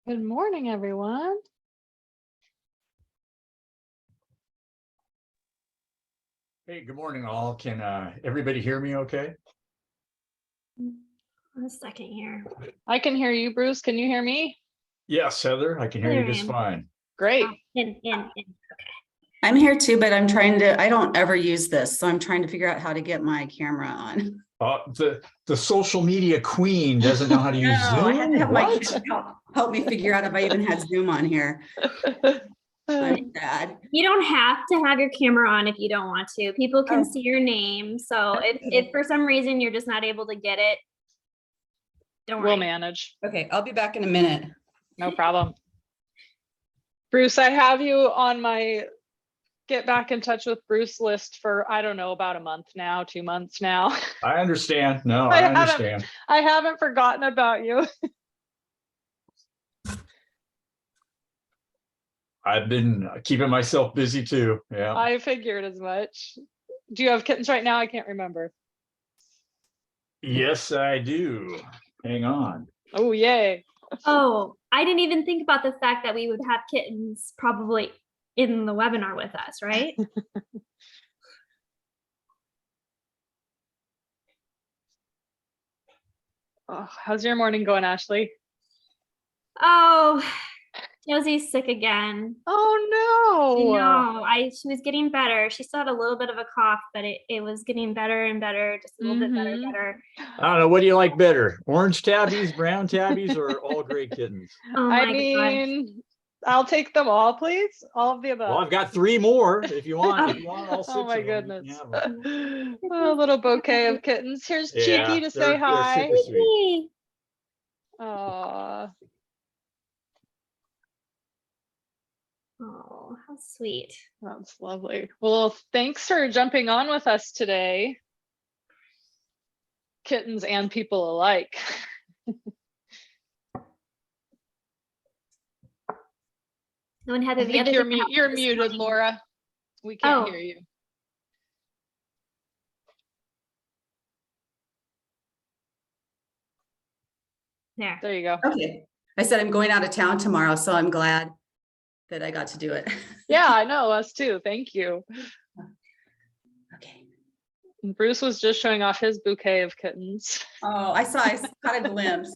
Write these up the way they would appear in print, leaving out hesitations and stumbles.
Good morning, everyone. Hey, good morning, all. Can everybody hear me okay? A second here. I can hear you, Bruce. Can you hear me? Yes, Heather, I can hear you There I just am. fine. Great. In. I'm here too, but I'm trying to, I don't ever use this, so I'm trying to figure out how to get my camera on. The social media queen doesn't know how to use No, I had to Zoom? have my What? kids help me figure out if I even had Zoom on here. I'm bad. You don't have to have your camera on if you don't want to. People can Oh. see your name. So Okay. if for some reason you're just not able to get it, don't We'll worry. manage. Okay, I'll be back in a minute. No problem. Bruce, I have you on my get back in touch with Bruce list for, I don't know, about a month now, 2 months now. I understand. No, I I haven't- understand. I haven't forgotten about you. I've been keeping myself busy too. Yeah. I figured as much. Do you have kittens right now? I can't remember. Yes, I do. Hang on. Oh, yay. Oh, I didn't even think about the fact that we would have kittens probably in the webinar with us, right? Oh, how's your morning going, Ashley? Oh, Josie's sick again. Oh, no. She was getting better. She still had a little bit of a cough, but it was getting better and better, just a little bit better, Mhm. better. I don't know. What do you like better? Orange tabbies, brown tabbies, or all gray kittens? Oh I my God. mean, I'll take them all, please. All of the above. Well, I've got 3 more if you want. If you want all 6 Oh my of them, you goodness. can have them. A little bouquet of kittens. Here's Yeah, Cheeky to say they're hi. super sweet. Aw. Oh, how sweet. That's lovely. Well, thanks for jumping on with us today. Kittens and people alike. No one had I the think other. you're muted, Laura. We can't Oh. hear you. There. There you go. Okay, I said I'm going out of town tomorrow, so I'm glad that I got to do it. Yeah, I know, us too. Thank you. Okay. And Bruce was just showing off his bouquet of kittens. Oh, I caught a glimpse.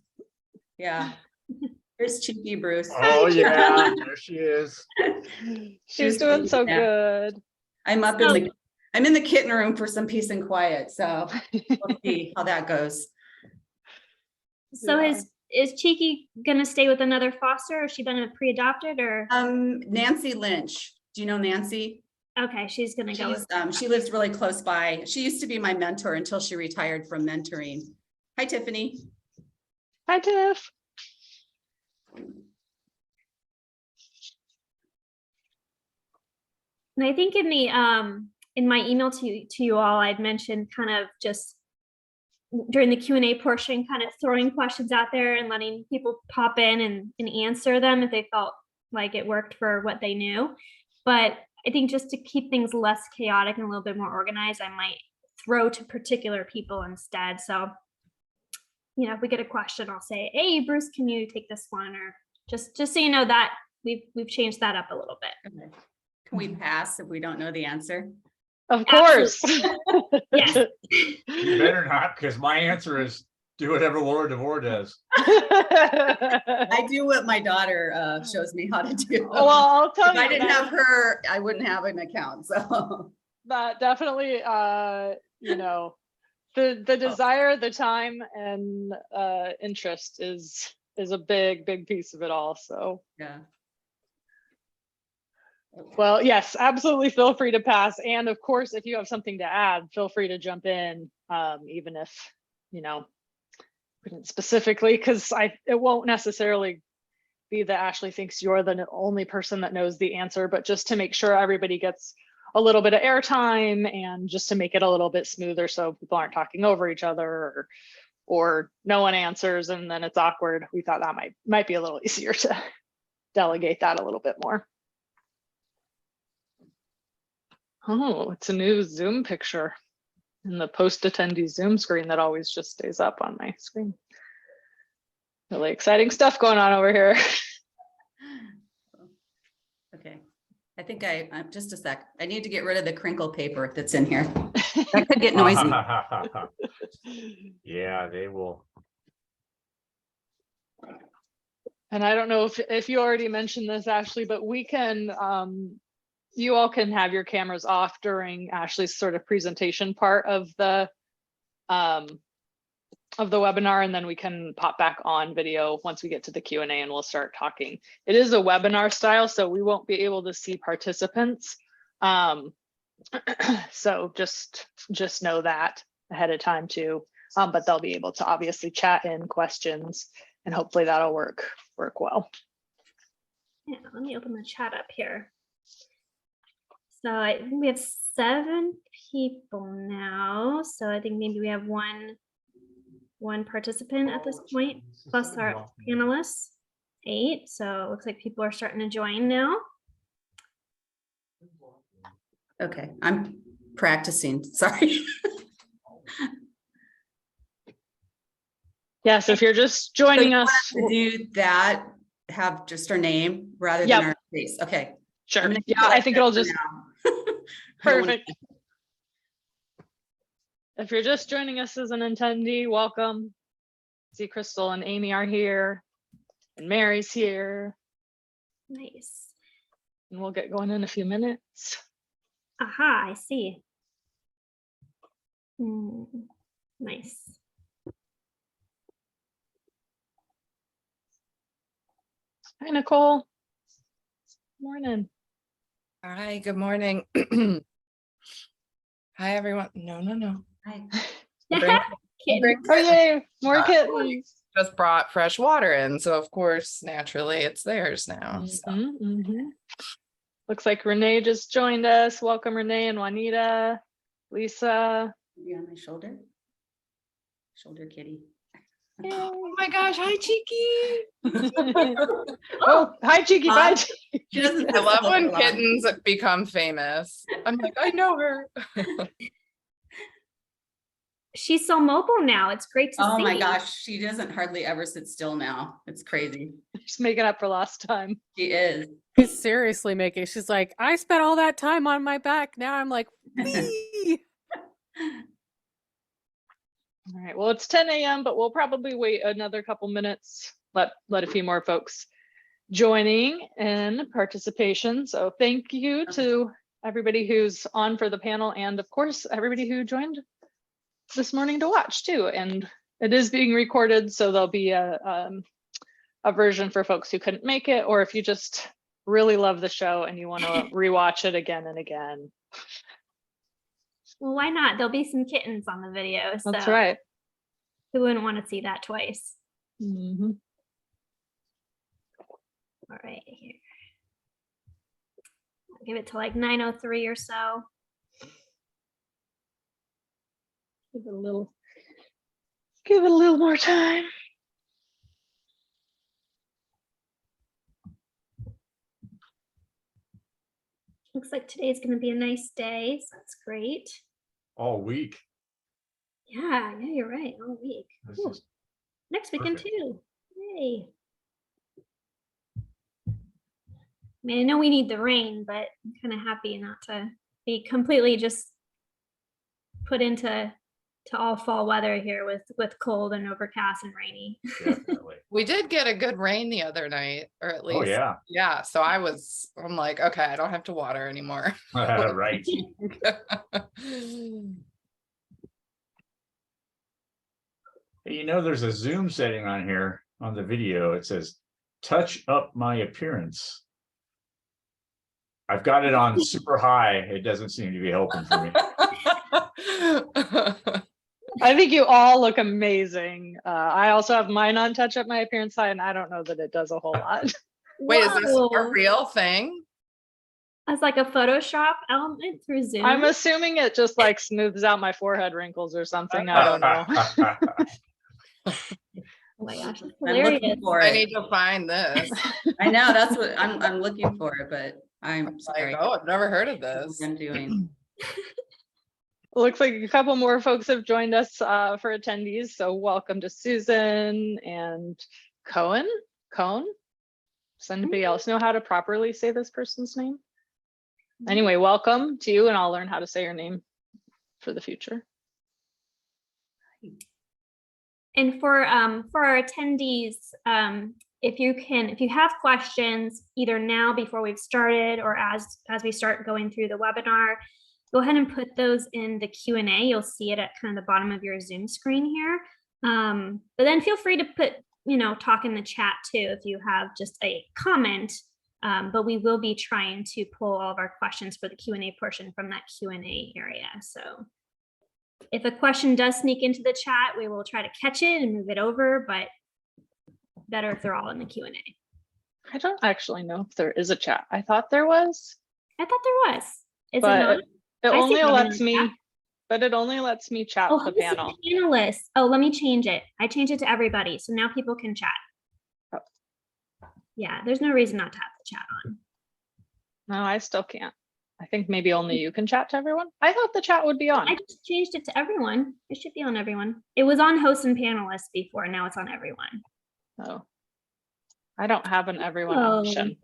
Yeah. Here's Cheeky Bruce. Oh, yeah, there she is. She's was doing so yeah. good. I'm in the kitten room for some peace and quiet, so we'll see how that goes. So Yeah. is Cheeky gonna stay with another foster, or has she been a pre-adopted, or Nancy Lynch. Do you know Nancy? okay, she's gonna go with She lives really close by. She used to be my mentor until she retired from mentoring. Hi, Tiffany. Hi, Tiff. And I think in my email to you all, I'd mentioned kind of just during the Q&A portion, kind of throwing questions out there and letting people pop in and answer them if they felt like it worked for what they knew. But I think just to keep things less chaotic and a little bit more organized, I might throw to particular people instead. So, you know, if we get a question, I'll say, hey, Bruce, can you take this one? Or just so you know that we've changed that up a little bit. Okay. Can we pass if we don't know the answer? Of course. Yes. You better not, because my answer is do whatever Laura DeVore does. I do what my daughter shows me how to do. Well, I'll tell If you. I didn't that- have her, I wouldn't have an account. So That definitely, you know, the desire, the time, and interest is a big piece of it all. So, yeah. well, yes, absolutely. Feel free to pass. And of course, if you have something to add, feel free to jump in, even if, you know, specifically, because it won't necessarily be that Ashley thinks you're the only person that knows the answer, but just to make sure everybody gets a little bit of airtime and just to make it a little bit smoother so people aren't talking over each other or no one answers and then it's awkward. We thought that might be a little easier to delegate that a little bit more. Oh, it's a new Zoom picture in the post attendee Zoom screen that always just stays up on my screen. Really exciting stuff going on over here. I think I'm just a sec. I need to get rid of the crinkle paper that's in here. That could get noisy. Yeah, they will. And I don't know if you already mentioned this, Ashley, but we can, you all can have your cameras off during Ashley's sort of presentation part of the webinar, and then we can pop back on video once we get to the Q&A and we'll start talking. It is a webinar style, so we won't be able to see participants. So just know that ahead of time too. But they'll be able to obviously chat in questions, and hopefully that'll work well. Yeah, let me open the chat up here. So I think we have 7 people now. So I think maybe we have one participant at this point, plus our panelists, 8. So it looks like people are starting to join now. Okay, I'm practicing. Sorry. Yeah, so if you're just joining us, To do that, have just our name rather Yep. than our face. Okay. sure. I'm gonna Yeah, keep it I like think that it'll for just now. I don't wanna- perfect. If you're just joining us as an attendee, welcome. See, Crystal and Amy are here, and Mary's here, Nice. and we'll get going in a few minutes. Aha, I see. Nice. Hi, Nicole. Morning. Hi, good morning. Hi, everyone. No. Hi. Kidding. Oh, yay, more kittens. Just brought fresh water in, so of course, naturally, it's theirs now. So. Looks like Renee just joined us. Welcome, Renee and Juanita, Lisa. Maybe on my shoulder. Shoulder kitty. Oh my gosh, hi, Cheeky. Oh, hi, Cheeky. Bye. Cheeky. She doesn't I love sit when still long. kittens become famous. I'm like, I know her. She's so mobile now. It's great to see. Oh my gosh, she doesn't hardly ever sit still now. It's crazy. Just making up for lost time. She is. She's seriously making. She's like, I spent all that time on my back. Now I'm like, wee. All right. Well, it's 10 a.m., but we'll probably wait another couple minutes. Let a few more folks joining and participation. So thank you to everybody who's on for the panel, and of course everybody who joined this morning to watch too. And it is being recorded, so there'll be a version for folks who couldn't make it, or if you just really love the show and you want to rewatch it again and again. Well, why not? There'll be some kittens on the video. So That's right. who wouldn't want to see that twice? Mhm. All right, here. I'll give it to like 9:03 or so. Give it a little more time. Looks like today's going to be a nice day, so that's great. All week. Yeah, you're right. All week. This Ooh, is next weekend perfect. too. Yay. I mean, I know we need the rain, but I'm kind of happy not to be completely just put into all fall weather here with cold and overcast and rainy. Definitely. We did get a good rain the other night, or at least. Oh, yeah. Yeah, so I'm like, okay, I don't have to water anymore. Right. You know, there's a zoom setting on here on the video. It says, touch up my appearance. I've got it on super high. It doesn't seem to be helping for me. I think you all look amazing. I also have mine on touch up my appearance high, and I don't know that it does a whole lot. Wait, is this a Whoa. real thing? As like a Photoshop element through Zoom. I'm assuming it just like smooths out my forehead wrinkles or something. I don't know. Oh my gosh, that's I'm hilarious. looking for I it. need to find this. I know, that's what I'm looking for it, but I'm sorry. Like, oh, I've never heard of That's this. what I'm doing. Looks like a couple more folks have joined us for attendees. So welcome to Susan and Cone. Does anybody else know how to properly say this person's name? Anyway, welcome to you, and I'll learn how to say your name for the future. And for our attendees, if you have questions either now before we've started or as we start going through the webinar, go ahead and put those in the Q&A. You'll see it at kind of the bottom of your Zoom screen here. But then feel free to put, talk in the chat too if you have just a comment. But we will be trying to pull all of our questions for the Q&A portion from that Q&A area. So if a question does sneak into the chat, we will try to catch it and move it over, but better if they're all in the Q&A. I don't actually know if there is a chat. I thought there was. I thought there was. Is But it not? It I see only nothing lets in the me, chat. but it only lets me chat Oh, the let me see panel. the panelists. Oh, let me change it. I changed it to everybody. So now people can chat. Oh. Yeah, there's no reason not to have the chat on. No, I still can't. I think maybe only you can chat to everyone. I thought the chat would be on. I just changed it to everyone. It should be on everyone. It was on hosts and panelists before. Now it's on everyone. Oh, I don't have an everyone Oh. option.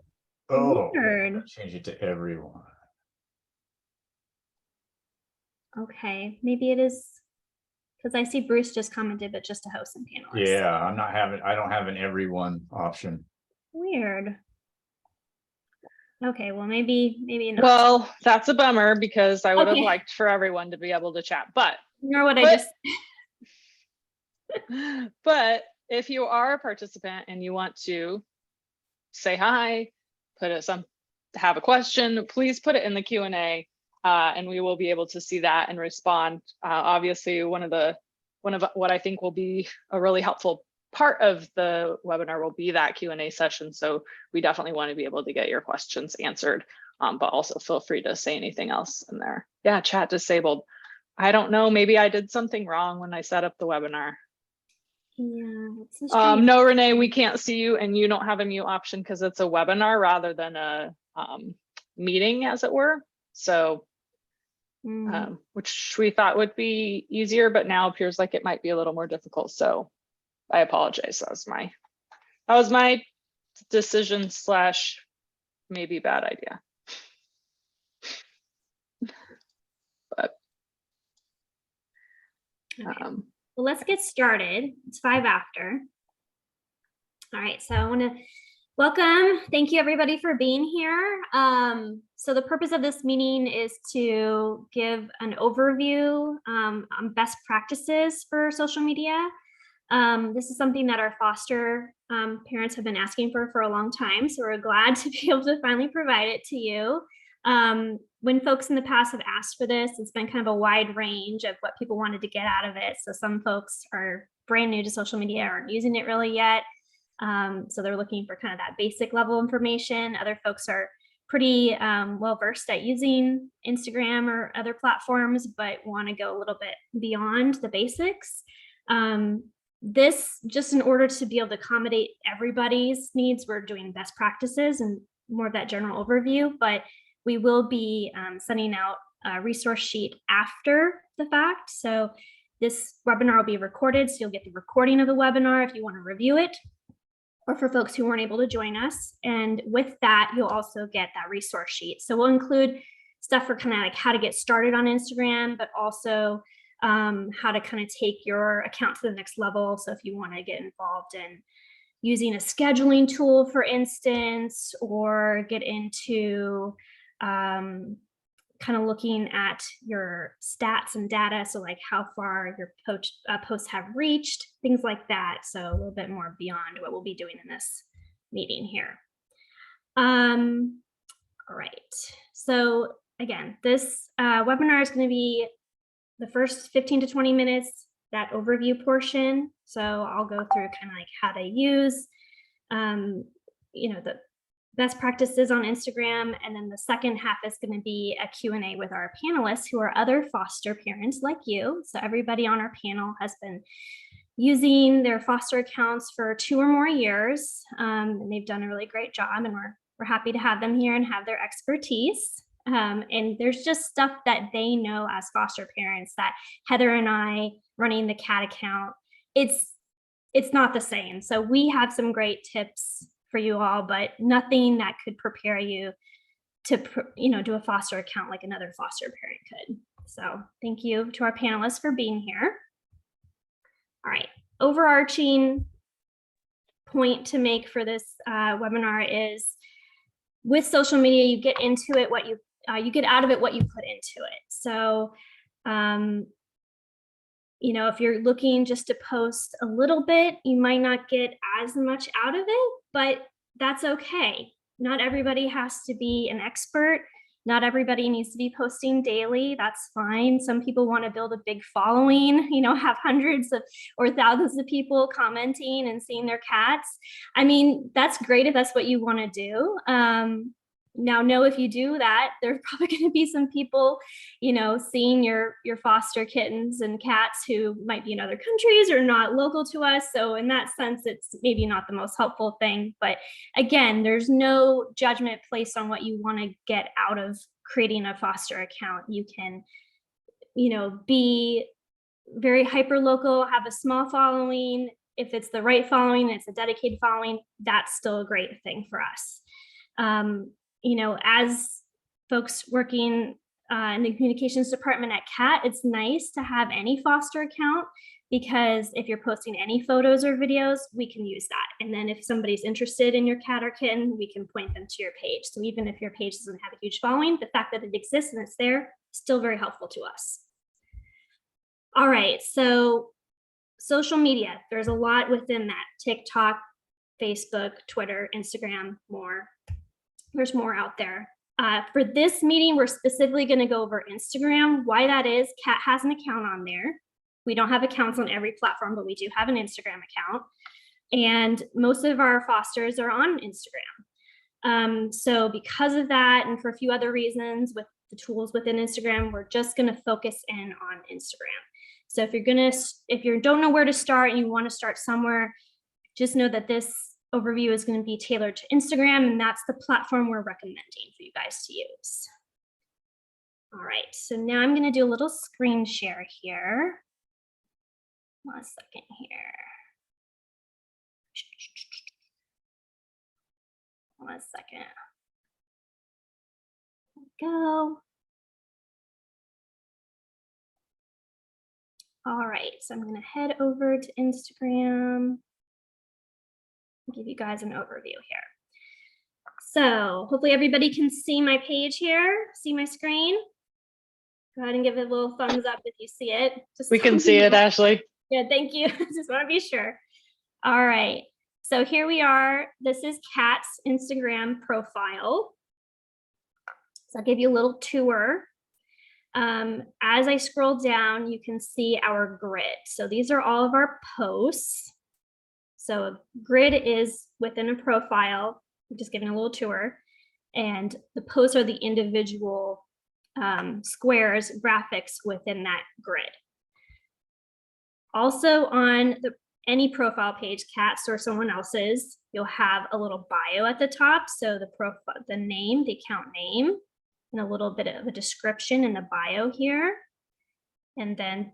Oh, Weird. change it to everyone. Okay, maybe it is because I see Bruce just commented, but just a host and panelist. Yeah, I don't have an everyone option. Weird. Okay, well, maybe not. Well, that's a bummer because I would have Okay. liked for everyone to be able to chat, but Ignore what I But- just. but if you are a participant and you want to say hi, have a question, please put it in the Q&A, and we will be able to see that and respond. Obviously, one of what I think will be a really helpful part of the webinar will be that Q&A session. So we definitely want to be able to get your questions answered, but also feel free to say anything else in there. Yeah, chat disabled. I don't know, maybe I did something wrong when I set up the webinar. Yeah. It's so strange. No, Renee, we can't see you, and you don't have a mute option because it's a webinar rather than a meeting, as it were. So, which we thought would be easier, but now appears like it might be a little more difficult. So I apologize. That was my decision / maybe bad idea. But Okay. Well, let's get started. It's 5 after. All right, so I want to welcome. Thank you everybody for being here. So the purpose of this meeting is to give an overview on best practices for social media. This is something that our foster parents have been asking for a long time, so we're glad to be able to finally provide it to you. When folks in the past have asked for this, it's been kind of a wide range of what people wanted to get out of it. So some folks are brand new to social media, aren't using it really yet. So they're looking for kind of that basic level information. Other folks are pretty well versed at using Instagram or other platforms, but want to go a little bit beyond the basics. This, just in order to be able to accommodate everybody's needs, we're doing best practices and more of that general overview, but we will be sending out a resource sheet after the fact. So this webinar will be recorded, so you'll get the recording of the webinar if you want to review it, or for folks who weren't able to join us. And with that, you'll also get that resource sheet. So we'll include stuff for kind of like how to get started on Instagram, but also how to kind of take your account to the next level. So if you want to get involved in using a scheduling tool, for instance, or get into kind of looking at your stats and data. So like how far your posts have reached, things like that. So a little bit more beyond what we'll be doing in this meeting here. All right. So again, this webinar is going to be the first 15 to 20 minutes, that overview portion. So I'll go through kind of like how to use, the best practices on Instagram. And then the second half is going to be a Q&A with our panelists who are other foster parents like you. So everybody on our panel has been using their foster accounts for 2 or more years. And they've done a really great job, and we're happy to have them here and have their expertise. And there's just stuff that they know as foster parents that Heather and I running the CAT account, it's not the same. So we have some great tips for you all, but nothing that could prepare you do a foster account like another foster parent could. So thank you to our panelists for being here. All right, overarching point to make for this webinar is with social media, you get into it what you get out of it what you put into it. So if you're looking just to post a little bit, you might not get as much out of it, but that's okay. Not everybody has to be an expert. Not everybody needs to be posting daily. That's fine. Some people want to build a big following, have hundreds of or thousands of people commenting and seeing their cats. I mean, that's great if that's what you want to do. Now, know if you do that, there's probably going to be some people, seeing your foster kittens and cats who might be in other countries or not local to us. So in that sense, it's maybe not the most helpful thing. But again, there's no judgment placed on what you want to get out of creating a foster account. You can, be very hyper local, have a small following. If it's the right following, it's a dedicated following, that's still a great thing for us. As folks working in the communications department at CAT, it's nice to have any foster account, because if you're posting any photos or videos, we can use that. And then if somebody's interested in your cat or kitten, we can point them to your page. So even if your page doesn't have a huge following, the fact that it exists and it's there, still very helpful to us. All right, so social media, there's a lot within that. TikTok, Facebook, Twitter, Instagram, more. There's more out there. For this meeting, we're specifically going to go over Instagram. Why that is, Cat has an account on there. We don't have accounts on every platform, but we do have an Instagram account. And most of our fosters are on Instagram. So because of that, and for a few other reasons with the tools within Instagram, we're just going to focus in on Instagram. So if you don't know where to start and you want to start somewhere, just know that this overview is going to be tailored to Instagram, and that's the platform we're recommending for you guys to use. All right, so now I'm going to do a little screen share here. 1 second here. 1 second. There we go. All right, so I'm going to head over to Instagram. Give you guys an overview here. So hopefully everybody can see my page here, see my screen. Go ahead and give it a little thumbs up if you see it. We can see it, Ashley. Yeah, thank you. Just want to be sure. All right, so here we are. This is Cat's Instagram profile. So I'll give you a little tour. As I scroll down, you can see our grid. So these are all of our posts. So a grid is within a profile. I'm just giving a little tour, and the posts are the individual squares, graphics within that grid. Also on any profile page, Cat's or someone else's, you'll have a little bio at the top. So the name, the account name, and a little bit of a description in the bio here, and then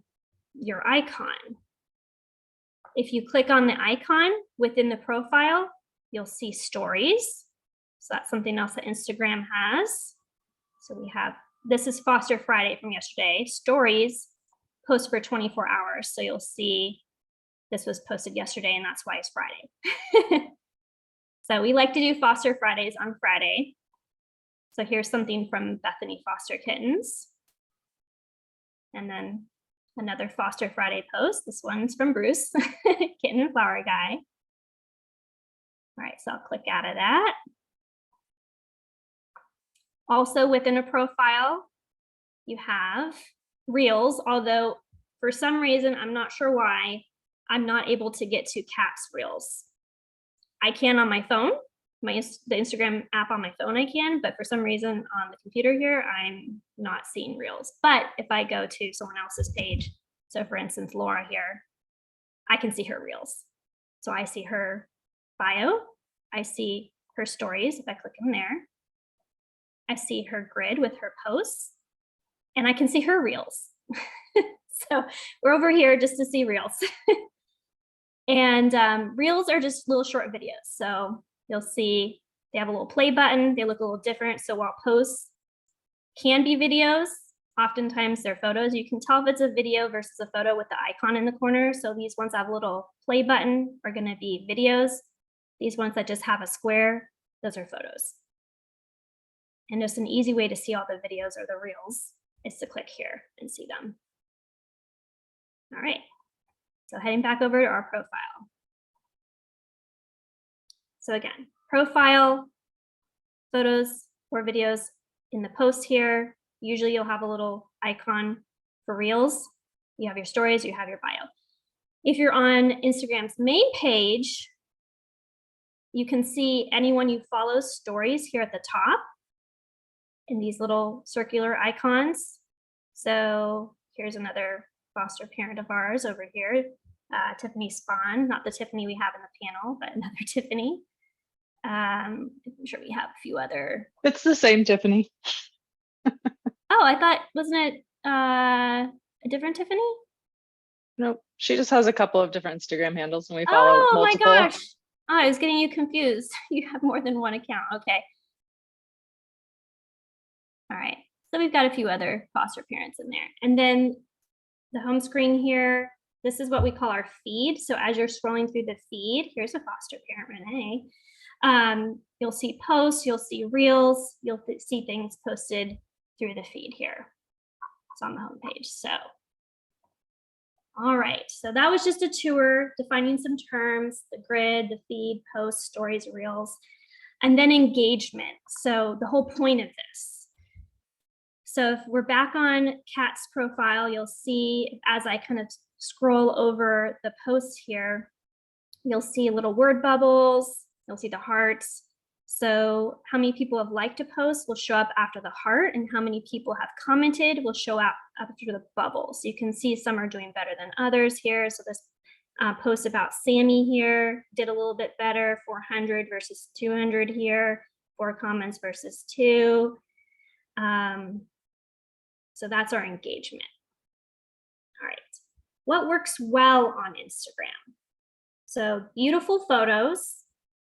your icon. If you click on the icon within the profile, you'll see stories. So that's something else that Instagram has. So we have, this is Foster Friday from yesterday. Stories post for 24 hours. So you'll see this was posted yesterday, and that's why it's Friday. So we like to do Foster Fridays on Friday. So here's something from Bethany Foster Kittens. And then another Foster Friday post. This one's from Bruce, Kitten and Flower Guy. All right, so I'll click out of that. Also within a profile, you have Reels, although for some reason, I'm not sure why, I'm not able to get to Cat's Reels. I can on my phone, the Instagram app on my phone I can, but for some reason on the computer here, I'm not seeing Reels. But if I go to someone else's page, so for instance, Laura here, I can see her Reels. So I see her bio, I see her stories if I click in there, I see her grid with her posts, and I can see her Reels. So we're over here just to see Reels. And Reels are just little short videos. So you'll see They have a little play button. They look a little different. So while posts can be videos, oftentimes they're photos. You can tell if it's a video versus a photo with the icon in the corner. So these ones that have a little play button are going to be videos. These ones that just have a square, those are photos. And just an easy way to see all the videos or the reels is to click here and see them. All right, so heading back over to our profile. So again, profile, photos or videos in the post here. Usually you'll have a little icon for reels. You have your stories, you have your bio. If you're on Instagram's main page, you can see anyone you follow stories here at the top in these little circular icons. So here's another foster parent of ours over here, Tiffany Spahn, not the Tiffany we have in the panel, but another Tiffany. I'm sure we have a few other. It's the same Tiffany. Oh, I thought, wasn't it a different Tiffany? Nope. She just has a couple of different Instagram handles and we follow Oh multiple. my gosh. Oh, I was getting you confused. You have more than one account. Okay. All right. So we've got a few other foster parents in there. And then the home screen here, this is what we call our feed. So as you're scrolling through the feed, here's a foster parent, Renee. You'll see posts, you'll see reels, you'll see things posted through the feed here. It's on the home page. So, all right. So that was just a tour, defining some terms, the grid, the feed, posts, stories, reels, and then engagement. So the whole point of this. So if we're back on Kat's profile, you'll see as I kind of scroll over the posts here, you'll see little word bubbles, you'll see the hearts. So how many people have liked a post will show up after the heart, and how many people have commented will show up after the bubble. So you can see some are doing better than others here. So this post about Sammy here did a little bit better, 400 versus 200 here, 4 comments versus 2. So that's our engagement. All right, what works well on Instagram? So beautiful photos.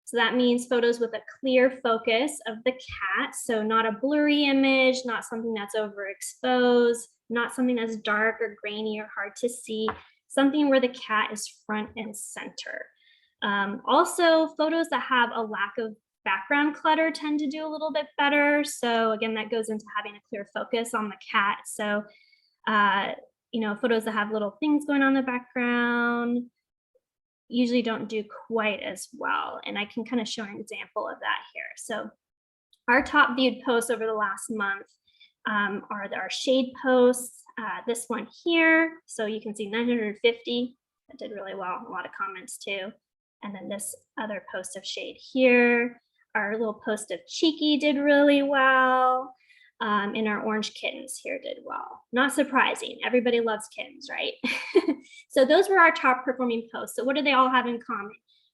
So that means photos with a clear focus of the cat. So not a blurry image, not something that's overexposed, not something that's dark or grainy or hard to see, something where the cat is front and center. Also, photos that have a lack of background clutter tend to do a little bit better. So again, that goes into having a clear focus on the cat. So, you know, photos that have little things going on in the background usually don't do quite as well. And I can kind of show an example of that here. So our top viewed posts over the last month are our shade posts. This one here, so you can see 950, that did really well, a lot of comments too. And then this other post of shade here, our little post of Cheeky did really well. And our orange kittens here did well. Not surprising, everybody loves kittens, right? So those were our top performing posts. So what do they all have in common?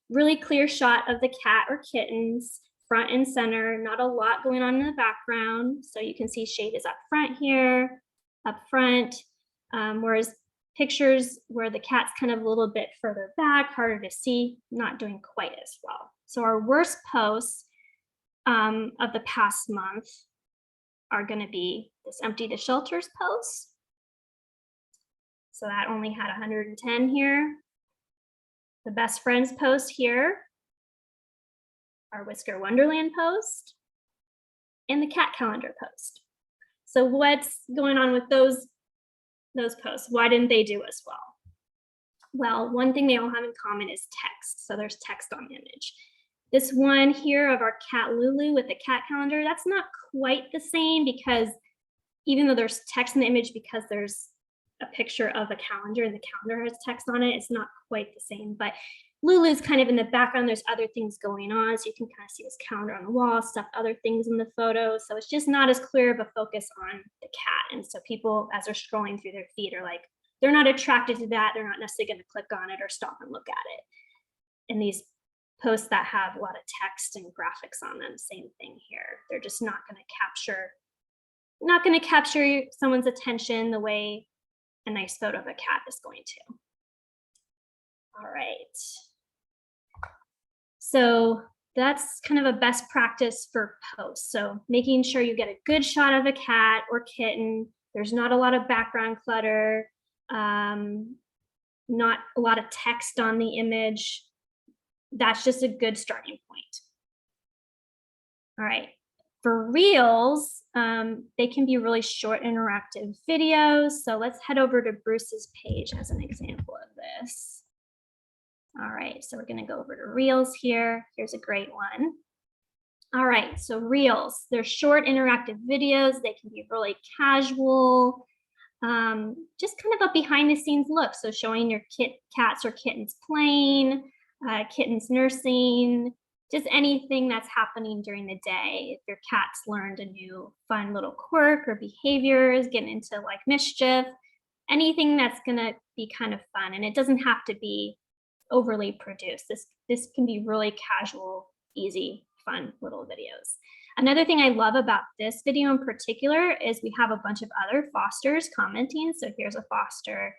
Really clear shot of the cat or kittens, front and center, not a lot going on in the background. So you can see shade is up front here, up front, whereas pictures where the cat's kind of a little bit further back, harder to see, not doing quite as well. So our worst posts of the past month are going to be this empty the shelters post. So that only had 110 here. The best friends post here, our Whisker Wonderland post, and the cat calendar post. So what's going on with those posts? Why didn't they do as well? Well, one thing they all have in common is text. So there's text on the image. This one here of our cat Lulu with the cat calendar, that's not quite the same because even though there's text in the image because there's a picture of a calendar and the calendar has text on it, it's not quite the same. But Lulu's kind of in the background. There's other things going on. So you can kind of see this calendar on the wall, stuff, other things in the photo. So it's just not as clear of a focus on the cat. And so people, as they're scrolling through their feed, are like, they're not attracted to that. They're not necessarily going to click on it or stop and look at it. And these posts that have a lot of text and graphics on them, same thing here. They're just not going to capture someone's attention the way a nice photo of a cat is going to. All right. So that's kind of a best practice for posts. So making sure you get a good shot of a cat or kitten. There's not a lot of background clutter, not a lot of text on the image. That's just a good starting point. All right. For Reels, they can be really short interactive videos. So let's head over to Bruce's page as an example of this. All right, so we're going to go over to Reels here. Here's a great one. All right, so Reels, they're short interactive videos. They can be really casual, just kind of a behind the scenes look. So showing your cats or kittens playing, kittens nursing, just anything that's happening during the day. If your cat's learned a new fun little quirk or behaviors, getting into like mischief, anything that's going to be kind of fun. And it doesn't have to be overly produced. This can be really casual, easy, fun little videos. Another thing I love about this video in particular is we have a bunch of other fosters commenting. So here's a foster,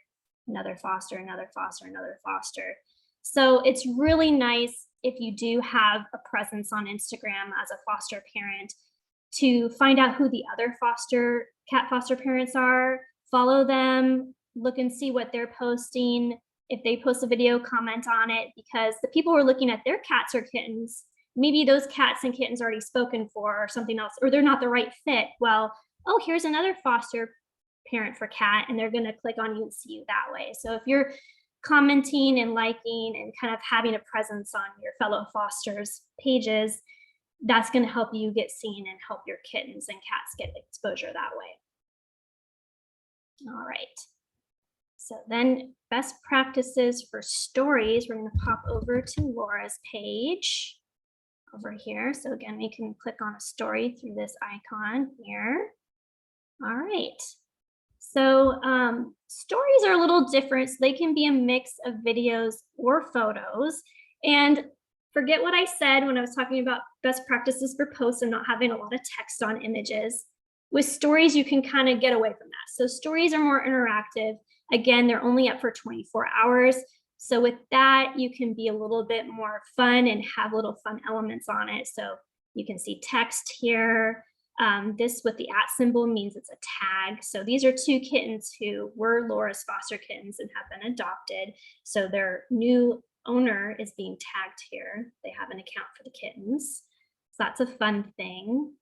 another foster, another foster, another foster. So it's really nice if you do have a presence on Instagram as a foster parent to find out who the other cat foster parents are, follow them, look and see what they're posting. If they post a video, comment on it, because the people who are looking at their cats or kittens, maybe those cats and kittens already spoken for or something else, or they're not the right fit. Well, oh, here's another foster parent for cat, and they're going to click on you and see you that way. So if you're commenting and liking and kind of having a presence on your fellow fosters pages, that's going to help you get seen and help your kittens and cats get exposure that way. All right. So then best practices for stories, we're going to pop over to Laura's page over here. So again, we can click on a story through this icon here. All right. So stories are a little different. So they can be a mix of videos or photos. And forget what I said when I was talking about best practices for posts and not having a lot of text on images. With stories, you can kind of get away from that. So stories are more interactive. Again, they're only up for 24 hours. So with that, you can be a little bit more fun and have little fun elements on it. So you can see text here. This with the @ symbol means it's a tag. So these are two kittens who were Laura's foster kittens and have been adopted. So their new owner is being tagged here. They have an account for the kittens. So that's a fun thing.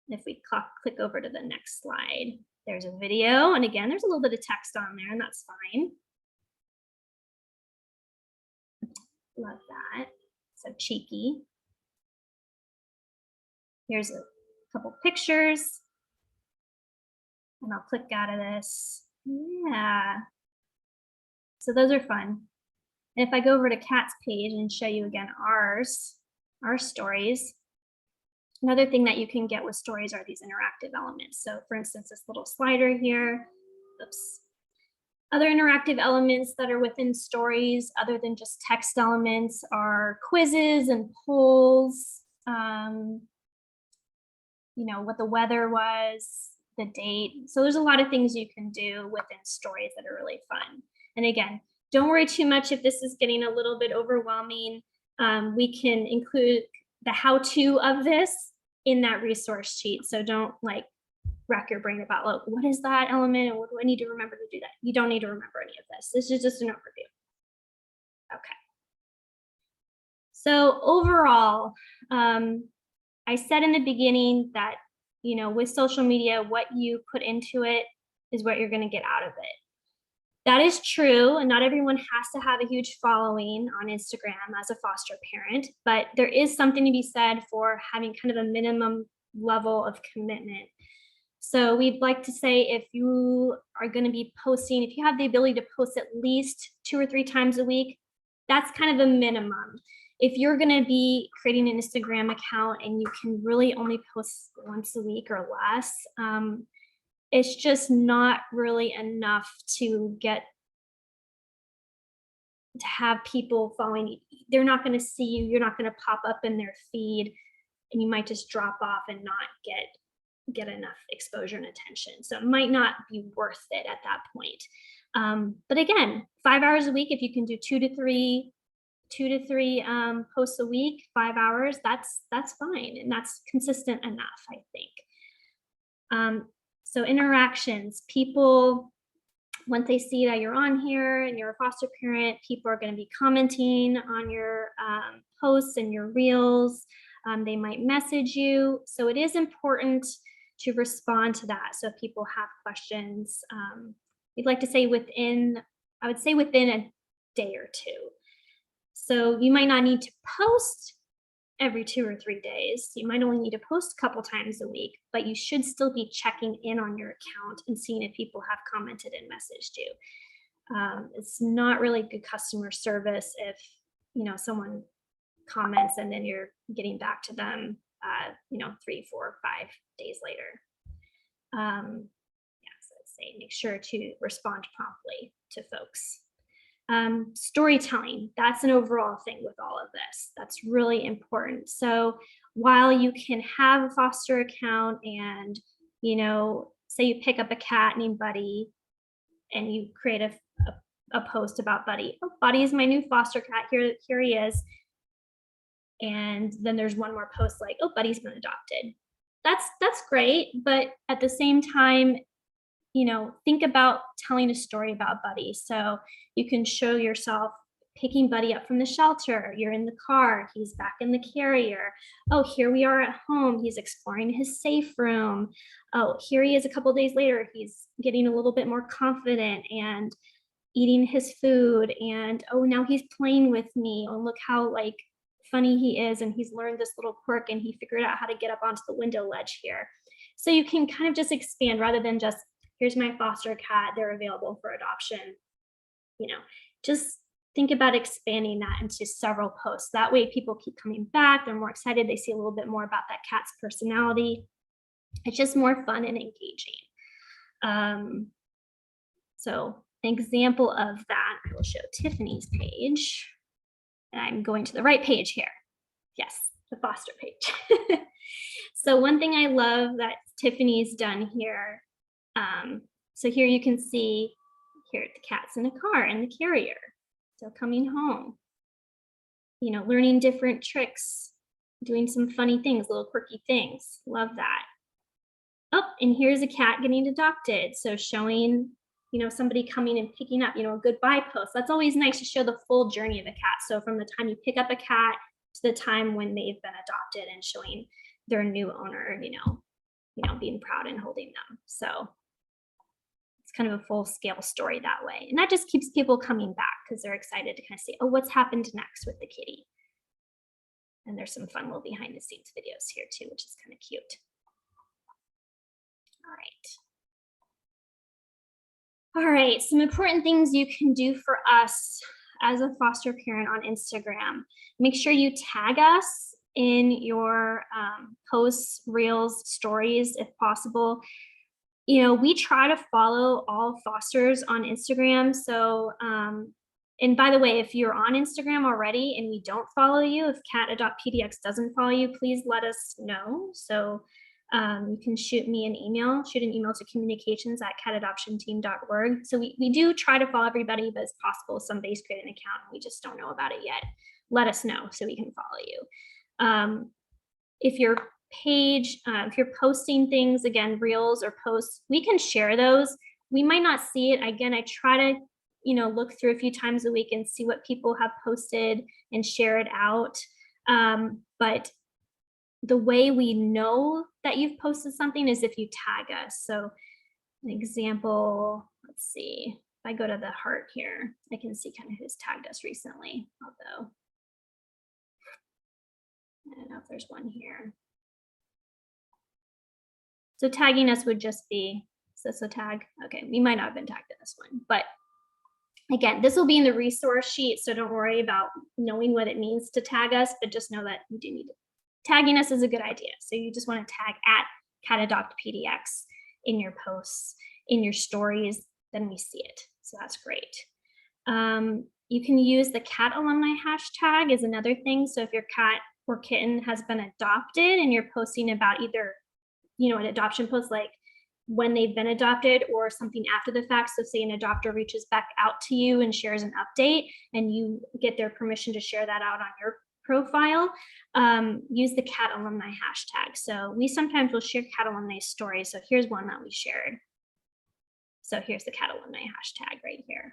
If we click over to the next slide, there's a video. And again, there's a little bit of text on there, and that's fine. Love that. So cheeky. Here's a couple pictures. And I'll click out of this. Yeah. So those are fun. And if I go over to Kat's page and show you again our stories, another thing that you can get with stories are these interactive elements. So for instance, this little slider here, oops. Other interactive elements that are within stories, other than just text elements, are quizzes and polls, you know, what the weather was, the date. So there's a lot of things you can do within stories that are really fun. And again, don't worry too much if this is getting a little bit overwhelming. We can include the how-to of this in that resource sheet. So don't like rack your brain about, like, what is that element and what do I need to remember to do that? You don't need to remember any of this. This is just an overview. Okay. So overall, I said in the beginning that, you know, with social media, what you put into it is what you're going to get out of it. That is true, and not everyone has to have a huge following on Instagram as a foster parent, but there is something to be said for having kind of a minimum level of commitment. So we'd like to say if you are going to be posting, if you have the ability to post at least 2 or 3 times a week, that's kind of a minimum. If you're going to be creating an Instagram account and you can really only post once a week or less, it's just not really enough to have people following you. They're not going to see you. You're not going to pop up in their feed, and you might just drop off and not get enough exposure and attention. So it might not be worth it at that point. But again, 5 hours a week, if you can do 2 to 3 2 to 3 posts a week, 5 hours, that's fine. And that's consistent enough, I think. So interactions, people, once they see that you're on here and you're a foster parent, people are going to be commenting on your posts and your reels. They might message you. So it is important to respond to that. So if people have questions, we'd like to say I would say within a day or two. So you might not need to post every 2 or 3 days. You might only need to post a couple times a week, but you should still be checking in on your account and seeing if people have commented and messaged you. It's not really good customer service if, someone comments and then you're getting back to them, 3, 4, 5 days later. So I'd say make sure to respond promptly to folks. Storytelling, that's an overall thing with all of this. That's really important. So while you can have a foster account and, say you pick up a cat named Buddy and you create a post about Buddy. Oh, Buddy is my new foster cat. Here he is. And then there's one more post like, oh, Buddy's been adopted. That's great. But at the same time, think about telling a story about Buddy. So you can show yourself picking Buddy up from the shelter. You're in the car. He's back in the carrier. Oh, here we are at home. He's exploring his safe room. Oh, here he is a couple days later. He's getting a little bit more confident and eating his food. And oh, now he's playing with me. Oh, look how funny he is. And he's learned this little quirk and he figured out how to get up onto the window ledge here. So you can kind of just expand rather than just, here's my foster cat, they're available for adoption. Just think about expanding that into several posts. That way people keep coming back, they're more excited, they see a little bit more about that cat's personality. It's just more fun and engaging. So an example of that, I will show Tiffany's page. And I'm going to the right page here. Yes, the foster page. So one thing I love that Tiffany's done here, so here you can see here the cat's in a car in the carrier, still coming home, learning different tricks, doing some funny things, little quirky things. Love that. Oh, and here's a cat getting adopted. So showing, somebody coming and picking up, a goodbye post. That's always nice to show the full journey of a cat. So from the time you pick up a cat to the time when they've been adopted and showing their new owner, being proud and holding them. So it's kind of a full scale story that way. And that just keeps people coming back because they're excited to kind of see, oh, what's happened next with the kitty. And there's some fun little behind the scenes videos here too, which is kind of cute. All right, some important things you can do for us as a foster parent on Instagram. Make sure you tag us in your posts, reels, stories, if possible. We try to follow all fosters on Instagram. So, and by the way, if you're on Instagram already and we don't follow you, if Cat Adopt PDX doesn't follow you, please let us know. So you can shoot an email to communications@catadoptionteam.org. So we do try to follow everybody, but it's possible somebody's created an account and we just don't know about it yet. Let us know so we can follow you. If your page, if you're posting things, again, reels or posts, we can share those. We might not see it. Again, I try to, look through a few times a week and see what people have posted and share it out. But the way we know that you've posted something is if you tag us. So an example, let's see, if I go to the heart here, I can see kind of who's tagged us recently, although I don't know if there's one here. So tagging us would just be, so tag, okay, we might not have been tagged in this one, but again, this will be in the resource sheet, so don't worry about knowing what it means to tag us, but just know that you do need to. Tagging us is a good idea. So you just want to tag @CatAdoptPDX in your posts, in your stories, then we see it. So that's great. You can use the Cat Alumni hashtag is another thing. So if your cat or kitten has been adopted and you're posting about either, an adoption post like when they've been adopted or something after the fact. So say an adopter reaches back out to you and shares an update and you get their permission to share that out on your profile, use the Cat Alumni hashtag. So we sometimes will share Cat Alumni stories. So here's one that we shared. So here's the Cat Alumni hashtag right here.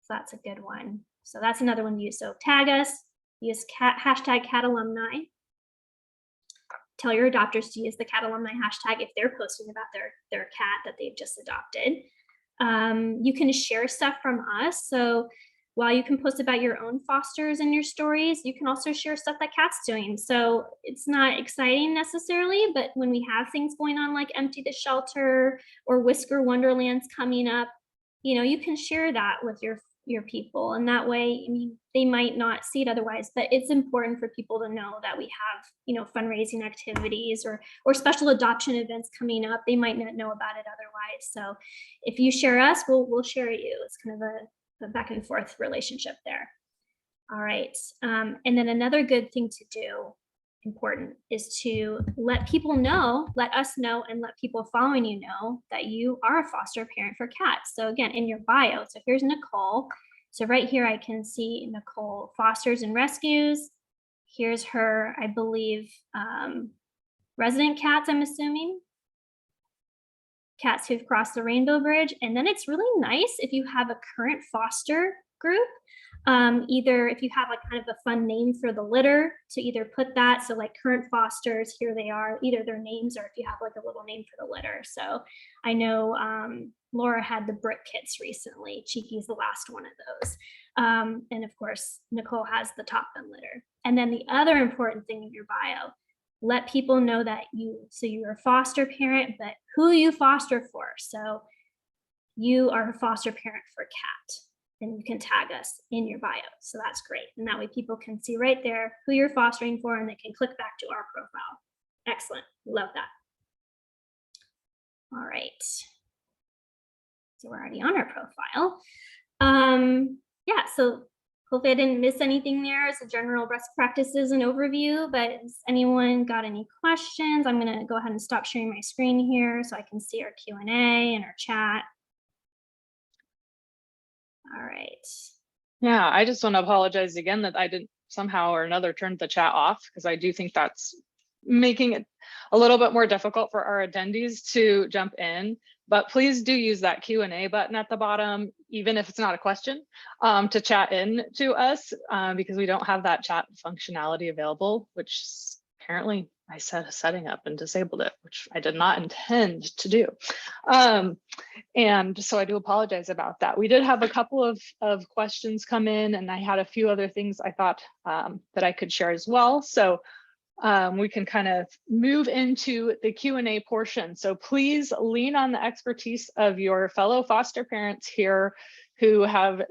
So that's a good one. So that's another one to use. So tag us, use hashtag Cat Alumni. Tell your adopters to use the Cat Alumni hashtag if they're posting about their cat that they've just adopted. You can share stuff from us. So while you can post about your own fosters in your stories, you can also share stuff that Cat's doing. So it's not exciting necessarily, but when we have things going on like Empty the Shelter or Whisker Wonderland's coming up, you know, you can share that with your people. And that way, I mean, they might not see it otherwise, but it's important for people to know that we have, you know, fundraising activities or special adoption events coming up. They might not know about it otherwise. So if you share us, we'll share you. It's kind of a back and forth relationship there. All right. And then another good thing to do, important, is to let people know, let us know, and let people following you know that you are a foster parent for cats. So again, in your bio, so here's Nicole. So right here, I can see Nicole fosters and rescues. Here's her, I believe, resident cats, I'm assuming. Cats who've crossed the Rainbow Bridge. And then it's really nice if you have a current foster group, either if you have like kind of a fun name for the litter to either put that. So like current fosters, here they are, either their names or if you have like a little name for the litter. So I know Laura had the Brick Kits recently. Cheeky's the last one of those. And of course, Nicole has the Top Gun litter. And then the other important thing in your bio, let people know that you're a foster parent, but who you foster for. So you are a foster parent for Cat, and you can tag us in your bio. So that's great. And that way people can see right there who you're fostering for, and they can click back to our profile. Excellent. Love that. All right. So we're already on our profile. Yeah, so hopefully I didn't miss anything there as a general best practices and overview, but has anyone got any questions? I'm gonna go ahead and stop sharing my screen here so I can see our Q&A and our chat. All right. Yeah, I just want to apologize again that I didn't somehow or another turn the chat off, because I do think that's making it a little bit more difficult for our attendees to jump in. But please do use that Q&A button at the bottom, even if it's not a question, to chat in to us, because we don't have that chat functionality available, which apparently I set a setting up and disabled it, which I did not intend to do. And so I do apologize about that. We did have a couple of questions come in, and I had a few other things I thought that I could share as well. So we can kind of move into the Q&A portion. So please lean on the expertise of your fellow foster parents here who have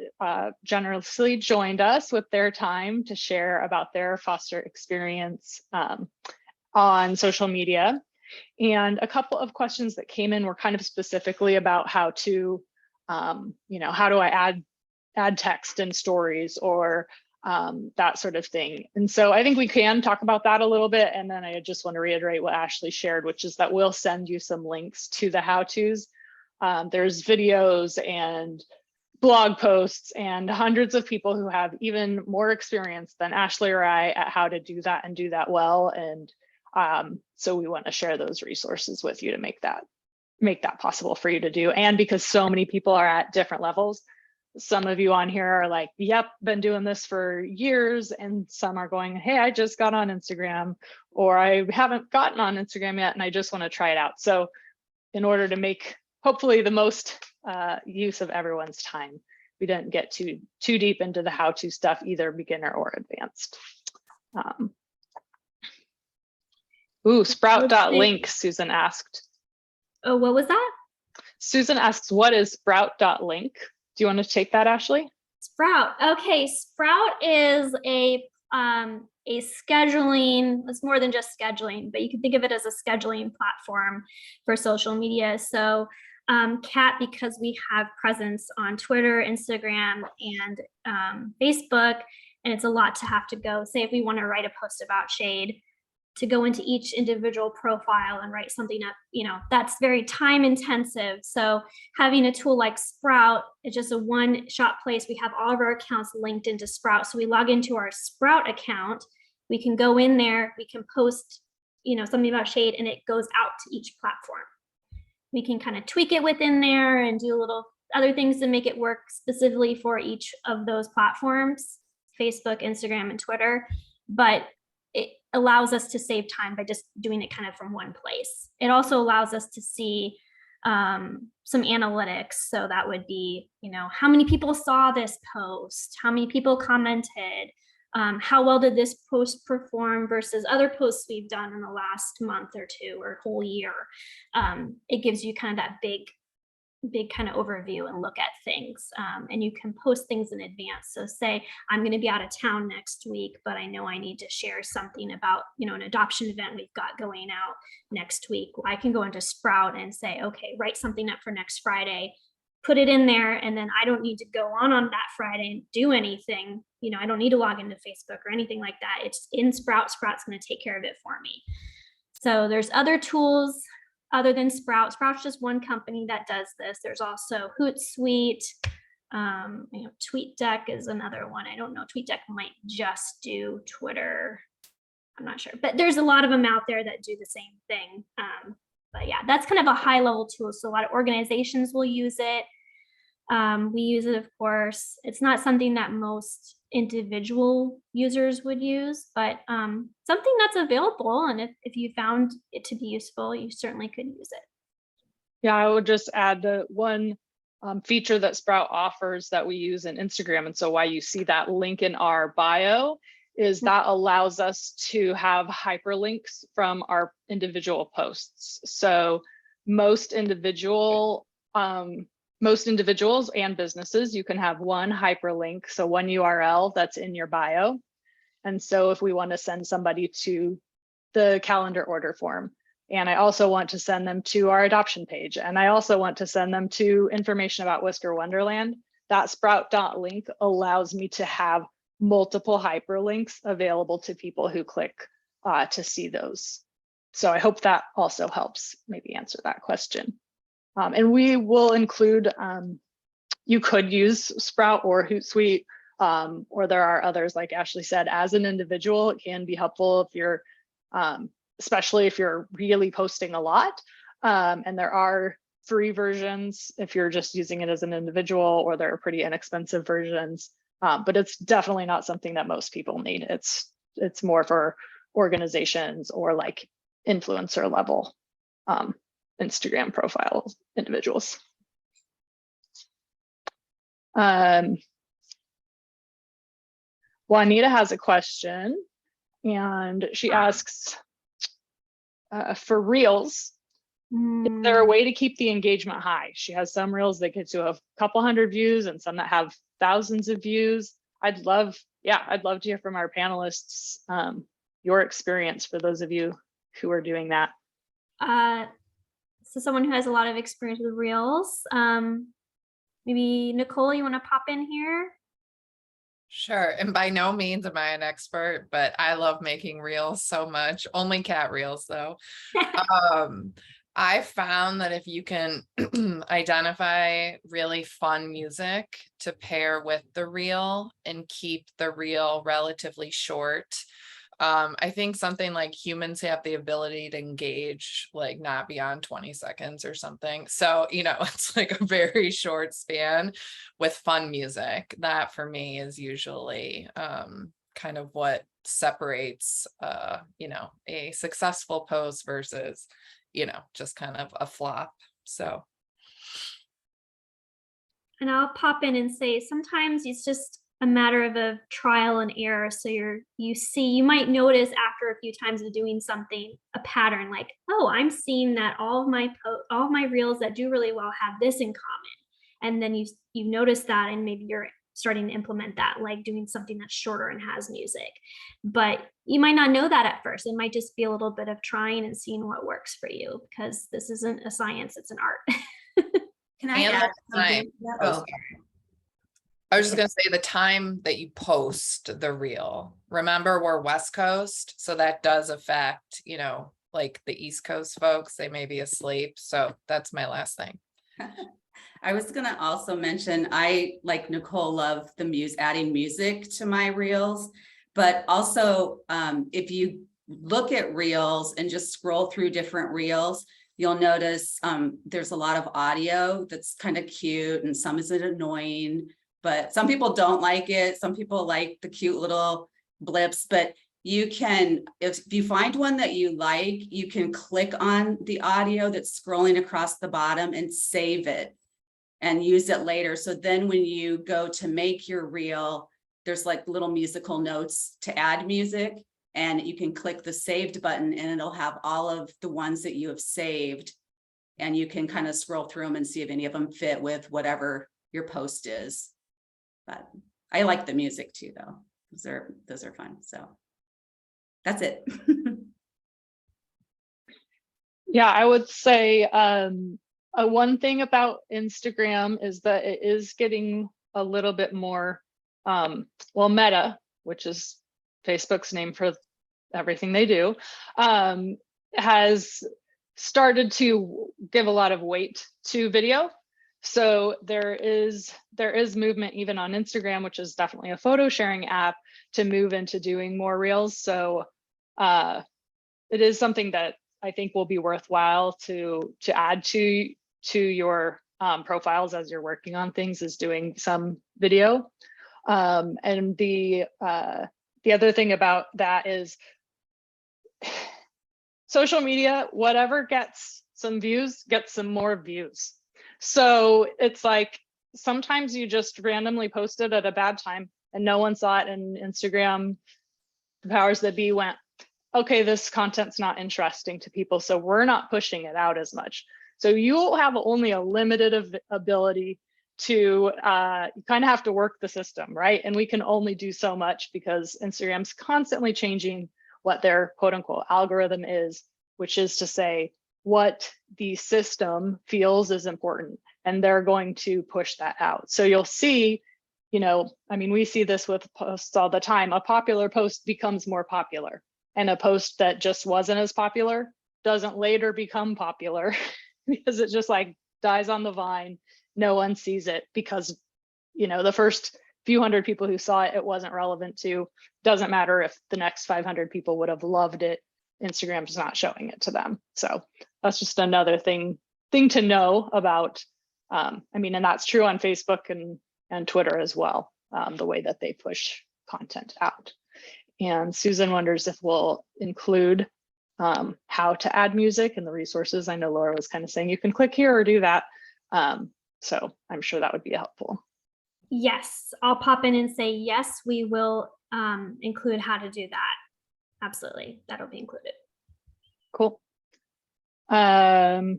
generously joined us with their time to share about their foster experience on social media. And a couple of questions that came in were kind of specifically about how to, how do I add text and stories or that sort of thing. And so I think we can talk about that a little bit. And then I just want to reiterate what Ashley shared, which is that we'll send you some links to the how-tos. There's videos and blog posts and hundreds of people who have even more experience than Ashley or I at how to do that and do that well. And so we want to share those resources with you to make that possible for you to do. And because so many people are at different levels, some of you on here are like, yep, been doing this for years. And some are going, hey, I just got on Instagram, or I haven't gotten on Instagram yet, and I just want to try it out. So in order to make hopefully the most use of everyone's time, we didn't get too deep into the how-to stuff, either beginner or advanced. Sprout.link, Susan asked. Oh, what was that? Susan asks, what is Sprout.link? Do you want to take that, Ashley? Sprout. Okay, Sprout is a scheduling, it's more than just scheduling, but you can think of it as a scheduling platform for social media. So Cat, because we have presence on Twitter, Instagram, and Facebook, and it's a lot to have to go. Say if we want to write a post about shade, to go into each individual profile and write something up, that's very time intensive. So having a tool like Sprout is just a one-shot place. We have all of our accounts linked into Sprout. So we log into our Sprout account, we can go in there, we can post, something about shade, and it goes out to each platform. We can kind of tweak it within there and do little other things to make it work specifically for each of those platforms, Facebook, Instagram, and Twitter. But it allows us to save time by just doing it kind of from one place. It also allows us to see some analytics. So that would be, how many people saw this post? How many people commented? How well did this post perform versus other posts we've done in the last month or two or whole year? It gives you kind of that big kind of overview and look at things. And you can post things in advance. So say I'm going to be out of town next week, but I know I need to share something about, an adoption event we've got going out next week. Well, I can go into Sprout and say, okay, write something up for next Friday, put it in there. And then I don't need to go on that Friday and do anything. I don't need to log into Facebook or anything like that. It's in Sprout. Sprout's going to take care of it for me. So there's other tools other than Sprout. Sprout's just one company that does this. There's also Hootsuite. TweetDeck is another one. I don't know. TweetDeck might just do Twitter. I'm not sure, but there's a lot of them out there that do the same thing. But yeah, that's kind of a high level tool. So a lot of organizations will use it. We use it, of course. It's not something that most individual users would use, but something that's available. And if you found it to be useful, you certainly could use it. Yeah, I would just add the one feature that Sprout offers that we use in Instagram. And so why you see that link in our bio is that allows us to have hyperlinks from our individual posts. So most individuals and businesses, you can have one hyperlink, so one URL that's in your bio. And so if we want to send somebody to the calendar order form, and I also want to send them to our adoption page, and I also want to send them to information about Whisker Wonderland, that Sprout.link allows me to have multiple hyperlinks available to people who click to see those. So I hope that also helps maybe answer that question. And we will include, you could use Sprout or Hootsuite, or there are others, like Ashley said, as an individual, it can be helpful if you're, especially if you're really posting a lot. And there are free versions if you're just using it as an individual, or there are pretty inexpensive versions. But it's definitely not something that most people need. It's more for organizations or like influencer level Instagram profile individuals. Juanita has a question, and she asks, for Reels, is there a way to keep the engagement high? She has some Reels that get to a couple hundred views and some that have thousands of views. I'd love to hear from our panelists, your experience for those of you who are doing that. So someone who has a lot of experience with Reels, maybe Nicole, you want to pop in here? Sure. And by no means am I an expert, but I love making reels so much. Only cat reels though. I found that if you can identify really fun music to pair with the reel and keep the reel relatively short, I think something like humans have the ability to engage like not beyond 20 seconds or something. So, it's like a very short span with fun music. That for me is usually kind of what separates, a successful post versus, just kind of a flop. So. And I'll pop in and say, sometimes it's just a matter of a trial and error. So you might notice after a few times of doing something, a pattern like, oh, I'm seeing that all of my reels that do really well have this in common. And then you notice that, and maybe you're starting to implement that, like doing something that's shorter and has music. But you might not know that at first. It might just be a little bit of trying and seeing what works for you, because this isn't a science, it's an art. Can I And add time. something? Oh. I was just gonna say the time that you post the reel. Remember, we're West Coast, so that does affect, like the East Coast folks, they may be asleep. So that's my last thing. I was gonna also mention, I, like Nicole, love the adding music to my reels, but also if you look at reels and just scroll through different reels, you'll notice there's a lot of audio that's kind of cute and some is annoying, but some people don't like it. Some people like the cute little blips, but you can, if you find one that you like, you can click on the audio that's scrolling across the bottom and save it and use it later. So then when you go to make your reel, there's like little musical notes to add music, and you can click the saved button and it'll have all of the ones that you have saved. And you can kind of scroll through them and see if any of them fit with whatever your post is. But I like the music too, though. Those are fun. So that's it. Yeah, I would say one thing about Instagram is that it is getting a little bit more, Meta, which is Facebook's name for everything they do, has started to give a lot of weight to video. So there is movement even on Instagram, which is definitely a photo sharing app, to move into doing more reels. So it is something that I think will be worthwhile to add to your profiles as you're working on things, is doing some video. And the other thing about that is social media, whatever gets some views, gets some more views. So it's like, sometimes you just randomly post it at a bad time and no one saw it, and Instagram, the powers that be, went, okay, this content's not interesting to people, so we're not pushing it out as much. So you'll have only a limited ability to, you kind of have to work the system, right? And we can only do so much because Instagram's constantly changing what their quote unquote algorithm is, which is to say what the system feels is important, and they're going to push that out. So you'll see, we see this with posts all the time. A popular post becomes more popular, and a post that just wasn't as popular doesn't later become popular because it just like dies on the vine. No one sees it because, the first few hundred people who saw it, it wasn't relevant to. Doesn't matter if the next 500 people would have loved it. Instagram's not showing it to them. So that's just another thing to know about. And that's true on Facebook and Twitter as well, the way that they push content out. And Susan wonders if we'll include how to add music in the resources. I know Laura was kind of saying you can click here or do that. So I'm sure that would be helpful. Yes, I'll pop in and say, yes, we will include how to do that. Absolutely, that'll be included. Cool. Juanita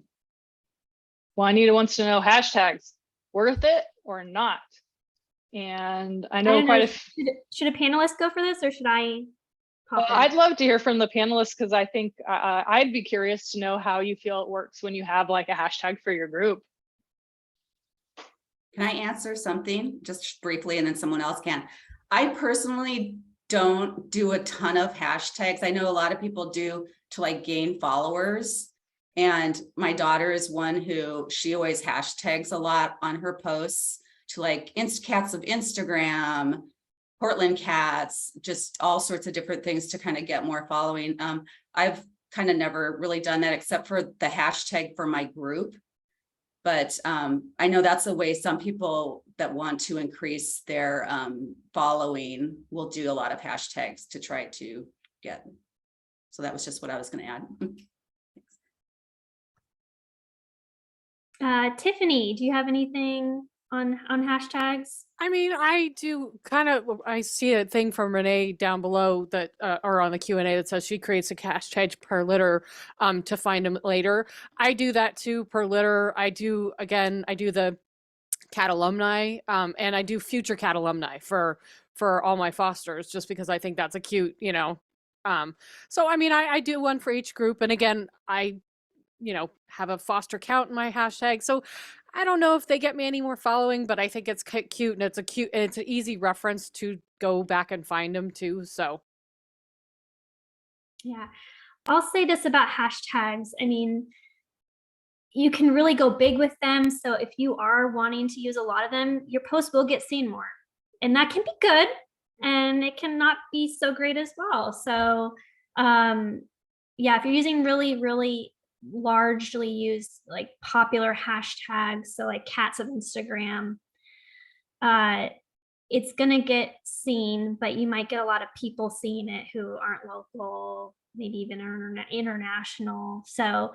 wants to know hashtags, worth it or not? And I know should a panelist go for this, or should I pop in? I'd love to hear from the panelists, because I think I'd be curious to know how you feel it works when you have like a hashtag for your group. Can I answer something just briefly, and then someone else can? I personally don't do a ton of hashtags. I know a lot of people do to like gain followers. And my daughter is one who, she always hashtags a lot on her posts to like cats of Instagram, Portland cats, just all sorts of different things to kind of get more following. I've kind of never really done that except for the hashtag for my group. But I know that's a way some people that want to increase their following will do a lot of hashtags to try to get. So that was just what I was going to add. Tiffany, do you have anything on hashtags? I do I see a thing from Renee down below that, or on the Q&A, that says she creates a hashtag per litter to find them later. I do that too, per litter. I do the cat alumni, and I do future cat alumni for all my fosters, just because I think that's a cute, so I do one for each group. And again, I have a foster count in my hashtag. So I don't know if they get me any more following, but I think it's cute, and it's an easy reference to go back and find them too. So Yeah. I'll say this about hashtags. I mean, you can really go big with them. So if you are wanting to use a lot of them, your post will get seen more. And that can be good, and it cannot be so great as well. So yeah, if you're using really, really largely used like popular hashtags, so like cats of Instagram, it's gonna get seen, but you might get a lot of people seeing it who aren't local, maybe even international. So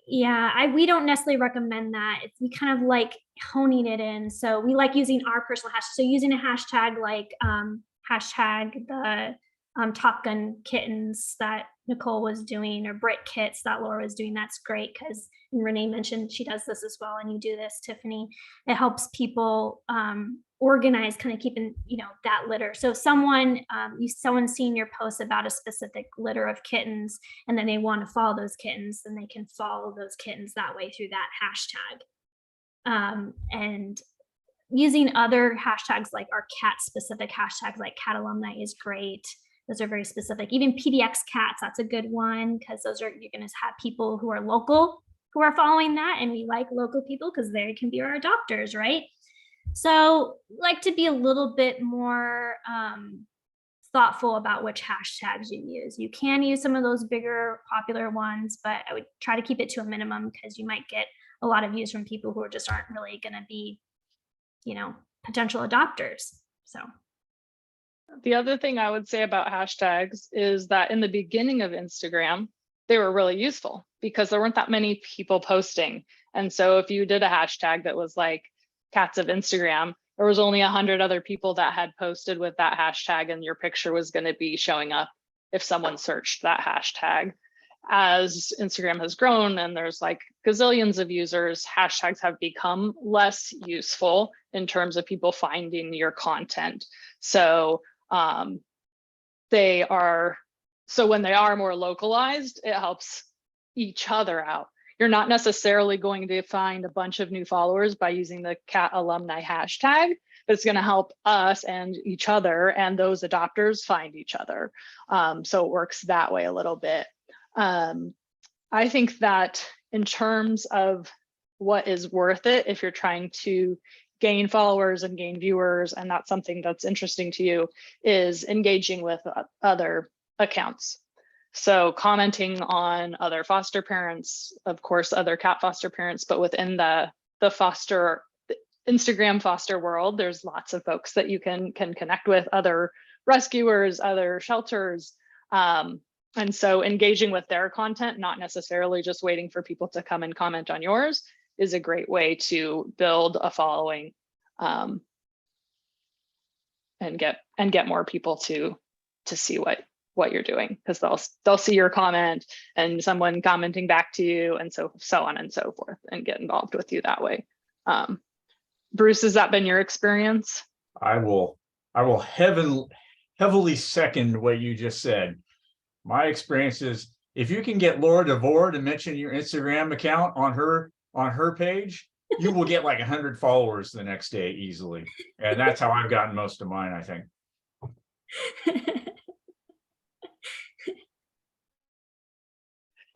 yeah, we don't necessarily recommend that. We kind of like honing it in. So we like using our personal hashtag. So using a hashtag like hashtag the Top Gun kittens that Nicole was doing, or Brit Kits that Laura was doing. That's great because Renee mentioned she does this as well, and you do this, Tiffany. It helps people organize, kind of keeping that litter. So if someone's seen your post about a specific litter of kittens, and then they want to follow those kittens, then they can follow those kittens that way through that hashtag. And using other hashtags like our cat specific hashtags like cat alumni is great. Those are very specific. Even PDX cats, that's a good one, because you're going to have people who are local who are following that, and we like local people because they can be our adopters, right? So like to be a little bit more thoughtful about which hashtags you use. You can use some of those bigger popular ones, but I would try to keep it to a minimum, because you might get a lot of views from people who just aren't really going to be, potential adopters. So The other thing I would say about hashtags is that in the beginning of Instagram, they were really useful because there weren't that many people posting. And so if you did a hashtag that was like cats of Instagram, there was only 100 other people that had posted with that hashtag, and your picture was going to be showing up if someone searched that hashtag. As Instagram has grown and there's like gazillions of users, hashtags have become less useful in terms of people finding your content. So when they are more localized, it helps each other out. You're not necessarily going to find a bunch of new followers by using the cat alumni hashtag, but it's going to help us and each other and those adopters find each other. So it works that way a little bit. I think that in terms of what is worth it, if you're trying to gain followers and gain viewers, and that's something that's interesting to you, is engaging with other accounts. So commenting on other foster parents, of course, other cat foster parents, but within the Instagram foster world, there's lots of folks that you can connect with, other rescuers, other shelters. And so engaging with their content, not necessarily just waiting for people to come and comment on yours, is a great way to build a following and get more people to see what you're doing, because they'll see your comment and someone commenting back to you, and so on and so forth, and get involved with you that way. Bruce, has that been your experience? I will heavily second what you just said. My experience is, if you can get Laura DeVore to mention your Instagram account on her page, you will get like 100 followers the next day easily. And that's how I've gotten most of mine, I think.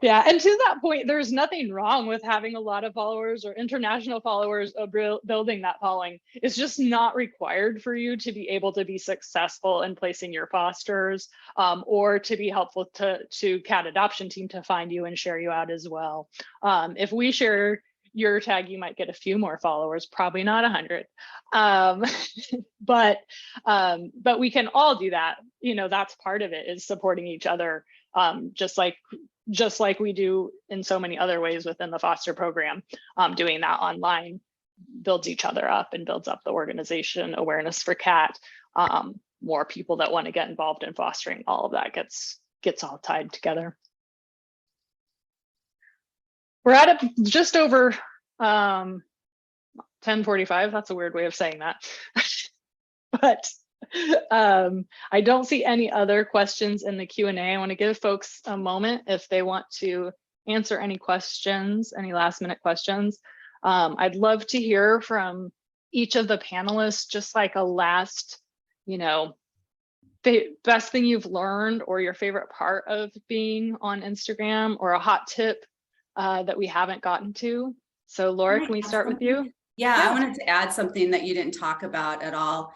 Yeah, and to that point, there's nothing wrong with having a lot of followers or international followers of building that following. It's just not required for you to be able to be successful in placing your fosters, or to be helpful to cat adoption team to find you and share you out as well. If we share your tag, you might get a few more followers, probably not 100. But we can all do that. That's part of it, is supporting each other, just like we do in so many other ways within the foster program. Doing that online builds each other up and builds up the organization awareness for CAT. More people that want to get involved in fostering, all of that gets all tied together. We're at just over 10:45. That's a weird way of saying that. But I don't see any other questions in the Q&A. I want to give folks a moment if they want to answer any questions, any last minute questions. I'd love to hear from each of the panelists, just like a last, you know, best thing you've learned or your favorite part of being on Instagram, or a hot tip that we haven't gotten to. So Laura, can we start with you? Yeah, Yeah. I wanted to add something that you didn't talk about at all,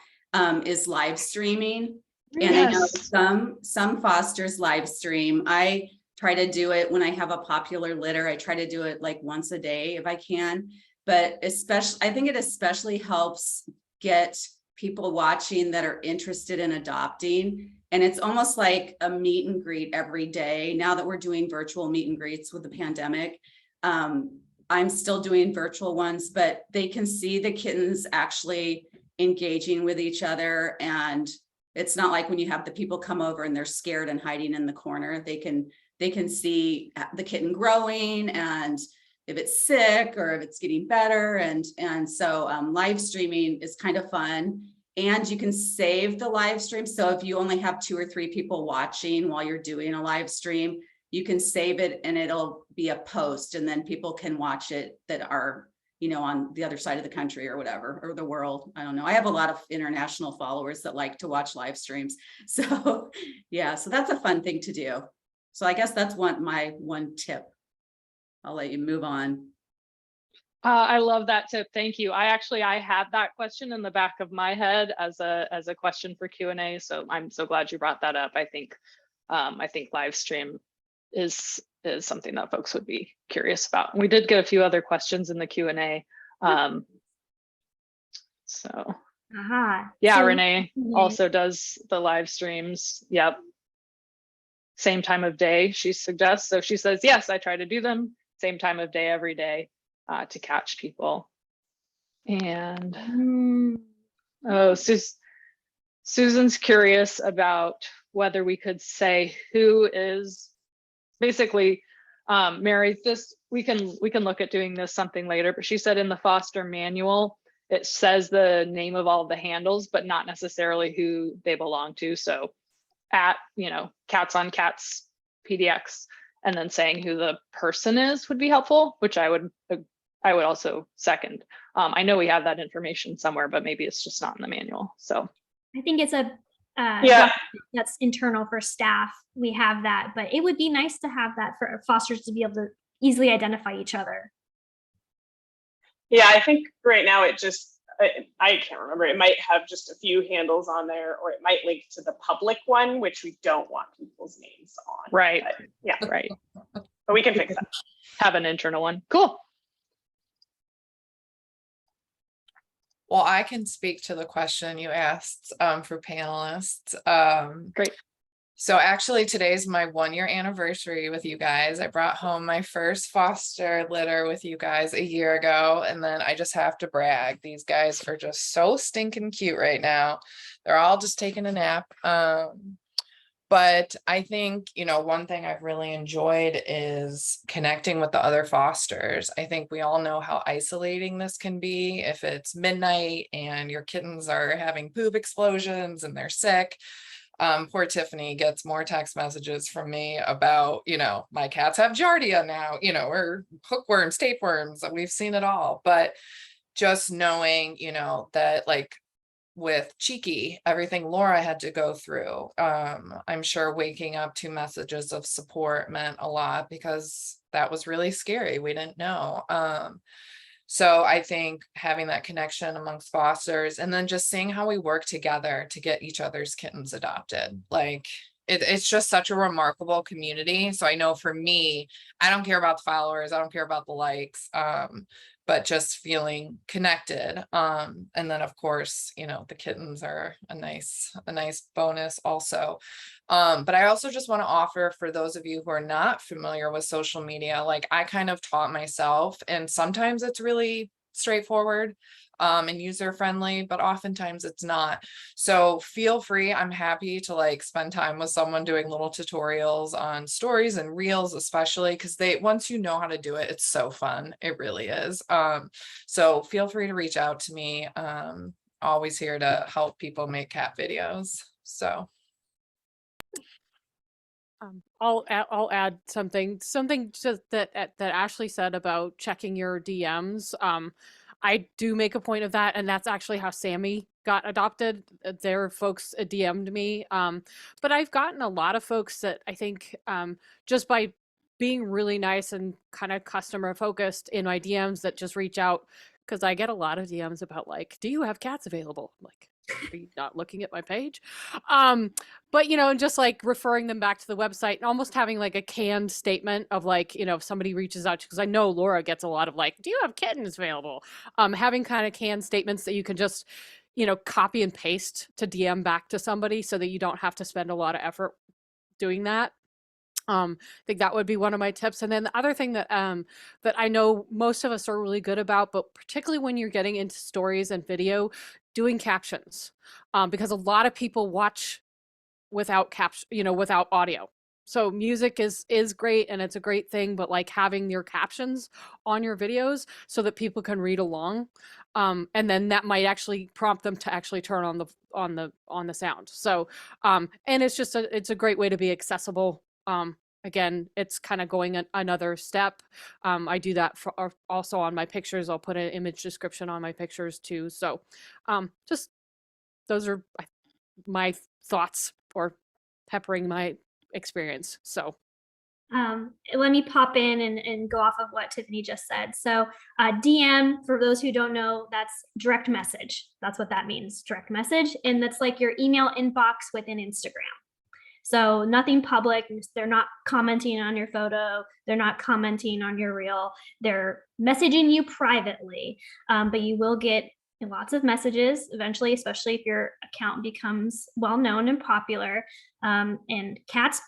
is live streaming. And I know Yes. some fosters live stream. I try to do it when I have a popular litter. I try to do it like once a day if I can. But especially, I think it especially helps get people watching that are interested in adopting. And it's almost like a meet and greet every day. Now that we're doing virtual meet and greets with the pandemic, I'm still doing virtual ones, but they can see the kittens actually engaging with each other. And it's not like when you have the people come over and they're scared and hiding in the corner. They can see the kitten growing, and if it's sick or if it's getting better. And so live streaming is kind of fun, and you can save the live stream. So if you only have 2 or 3 people watching while you're doing a live stream, you can save it and it'll be a post, and then people can watch it that are, you know, on the other side of the country or whatever, or the world. I don't know. I have a lot of international followers that like to watch live streams. So yeah, so that's a fun thing to do. So I guess that's my one tip. I'll let you move on. I love that tip. Thank you. I had that question in the back of my head as a question for Q&A. So I'm so glad you brought that up. I think live stream is something that folks would be curious about. We did get a few other questions in the Q&A. So yeah, So- Renee also does the live streams. Yep. Same time of day, she suggests. So she says, yes, I try to do them same time of day every day to catch people. And oh, Susan's curious about whether we could say who is basically, Mary, this we can look at doing this something later, but she said in the foster manual, it says the name of all the handles, but not necessarily who they belong to. So at, you know, Cats on Cats PDX, and then saying who the person is would be helpful, which I would also second. I know we have that information somewhere, but maybe it's just not in the manual. So I think it's a Yeah. that's internal for staff. We have that, but it would be nice to have that for fosters to be able to easily identify each other. Yeah, I think right now it just, I can't remember. It might have just a few handles on there, or it might link to the public one, which we don't want people's names on. right, But, yeah, right. but we can fix that. Have an internal one. Cool. Well, I can speak to the question you asked for panelists. Great. So actually today's my 1-year anniversary with you guys. I brought home my first foster litter with you guys a year ago. And then I just have to brag, these guys are just so stinking cute right now. They're all just taking a nap. But I think, you know, one thing I've really enjoyed is connecting with the other fosters. I think we all know how isolating this can be if it's midnight and your kittens are having poop explosions and they're sick. Poor Tiffany gets more text messages from me about, you know, my cats have giardia now, you know, or hookworms, tapeworms, we've seen it all. But just knowing, you know, that like with Cheeky, everything Laura had to go through, I'm sure waking up to messages of support meant a lot, because that was really scary. We didn't know. So I think having that connection amongst fosters, and then just seeing how we work together to get each other's kittens adopted, like it's just such a remarkable community. So I know for me, I don't care about the followers, I don't care about the likes, but just feeling connected. And then of course, you know, the kittens are a nice bonus also. But I also just want to offer, for those of you who are not familiar with social media, like I kind of taught myself, and sometimes it's really straightforward and user friendly, but oftentimes it's not. So feel free. I'm happy to like spend time with someone doing little tutorials on stories and reels, especially because once you know how to do it, it's so fun. It really is. So feel free to reach out to me. Always here to help people make cat videos. So I'll add something just that Ashley said about checking your DMs. I do make a point of that, and that's actually how Sammy got adopted. Their folks DM'd me. But I've gotten a lot of folks that I think just by being really nice and kind of customer focused in my DMs that just reach out, because I get a lot of DMs about like, do you have cats available? I'm like, are you not looking at my page? But just like referring them back to the website and almost having like a canned statement of like, if somebody reaches out, because I know Laura gets a lot of like, do you have kittens available? Having kind of canned statements that you can just, copy and paste to DM back to somebody so that you don't have to spend a lot of effort doing that. I think that would be one of my tips. And then the other thing that I know most of us are really good about, but particularly when you're getting into stories and video, doing captions, because a lot of people watch without without audio. So music is great and it's a great thing, but like having your captions on your videos so that people can read along, and then that might actually prompt them to actually turn on the sound. So and it's just it's a great way to be accessible. Again, it's kind of going another step. I do that also on my pictures. I'll put an image description on my pictures too. So just those are my thoughts for peppering my experience. So let me pop in and go off of what Tiffany just said. So DM, for those who don't know, that's direct message. That's what that means, direct message. And that's like your email inbox within Instagram. So nothing public. They're not commenting on your photo. They're not commenting on your reel. They're messaging you privately, but you will get lots of messages eventually, especially if your account becomes well-known and popular. And Kat's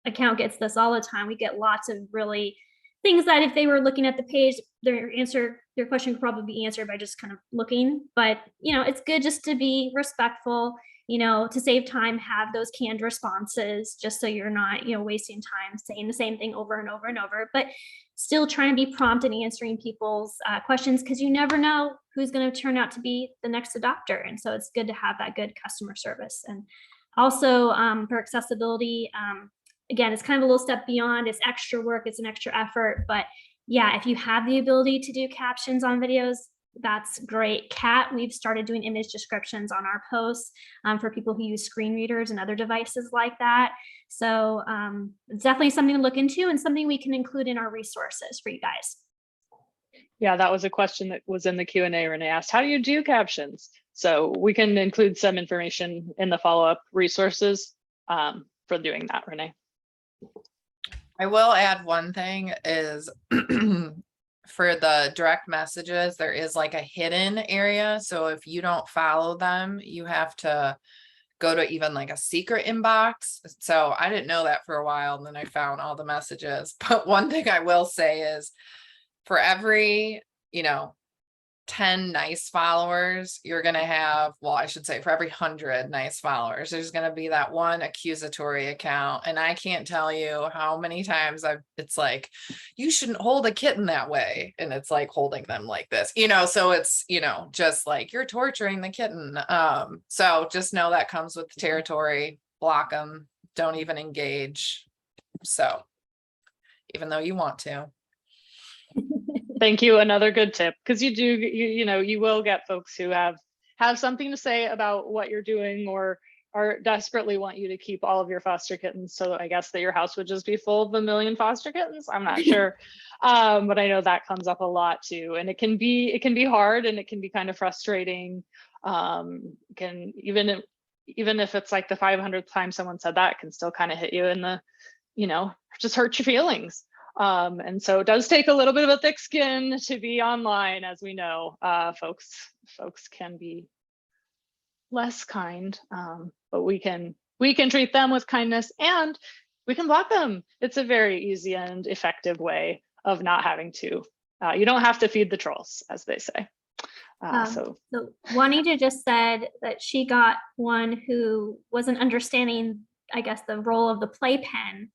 account gets this all the time. We get lots of really things that if they were looking at the page, their question could probably be answered by just kind of looking. But, it's good just to be respectful, to save time, have those canned responses just so you're not, wasting time saying the same thing over and over and over, but still trying to be prompt in answering people's questions, because you never know who's going to turn out to be the next adopter. And so it's good to have that good customer service. And also for accessibility, again, it's kind of a little step beyond. It's extra work, it's an extra effort, but yeah, if you have the ability to do captions on videos, that's great. Kat, we've started doing image descriptions on our posts for people who use screen readers and other devices like that. So it's definitely something to look into and something we can include in our resources for you guys. Yeah, that was a question that was in the Q&A. Renee asked, how do you do captions? So we can include some information in the follow-up resources for doing that, Renee. I will add one thing is for the direct messages, there is like a hidden area. So if you don't follow them, you have to go to even like a secret inbox. So I didn't know that for a while, and then I found all the messages. But one thing I will say is for every, 10 nice followers, you're going to have, well, I should say for every 100 nice followers, there's going to be that one accusatory account. And I can't tell you how many times it's like, you shouldn't hold a kitten that way. And it's like holding them like this, so it's, just like you're torturing the kitten. So just know that comes with the territory. Block them, don't even engage. So even though you want to. Thank you. Another good tip, because you will get folks who have something to say about what you're doing or desperately want you to keep all of your foster kittens. So I guess that your house would just be full of 1 million foster kittens. I'm not sure. But I know that comes up a lot too. And it can be hard, and it can be kind of frustrating. Even if it's like the 500th time someone said that, it can still kind of hit you in the, just hurt your feelings. And so it does take a little bit of a thick skin to be online, as we know. Folks can be less kind, but we can treat them with kindness, and we can block them. It's a very easy and effective way of not having to. You don't have to feed the trolls, as they say. So Juanita just said that she got one who wasn't understanding, I guess, the role of the playpen.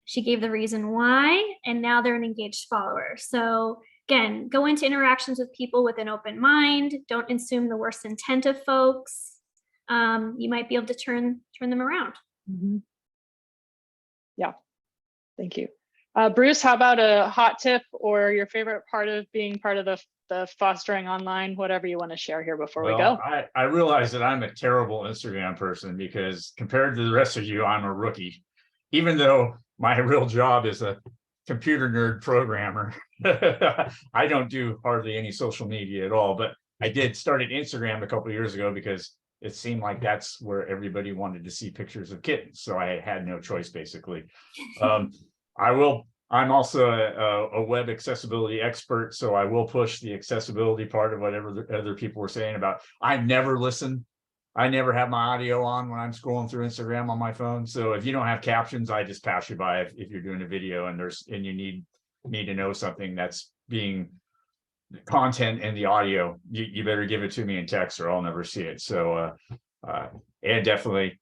She gave the reason why, and now they're an engaged follower. So again, go into interactions with people with an open mind. Don't assume the worst intent of folks. You might be able to turn them around. mm-hmm. Thank you. Bruce, how about a hot tip or your favorite part of being part of the Fostering Online, whatever you want to share here before we Well, go? I realize that I'm a terrible Instagram person because compared to the rest of you, I'm a rookie. Even though my real job is a computer nerd programmer, I don't do hardly any social media at all. But I did started Instagram a couple of years ago because it seemed like that's where everybody wanted to see pictures of kittens. So I had no choice, basically. I'm also a web accessibility expert, so I will push the accessibility part of whatever the other people were saying about. I never listen. I never have my audio on when I'm scrolling through Instagram on my phone. So if you don't have captions, I just pass you by if you're doing a video and you need me to know something that's being content in the audio, you better give it to me in text or I'll never see it. So and definitely,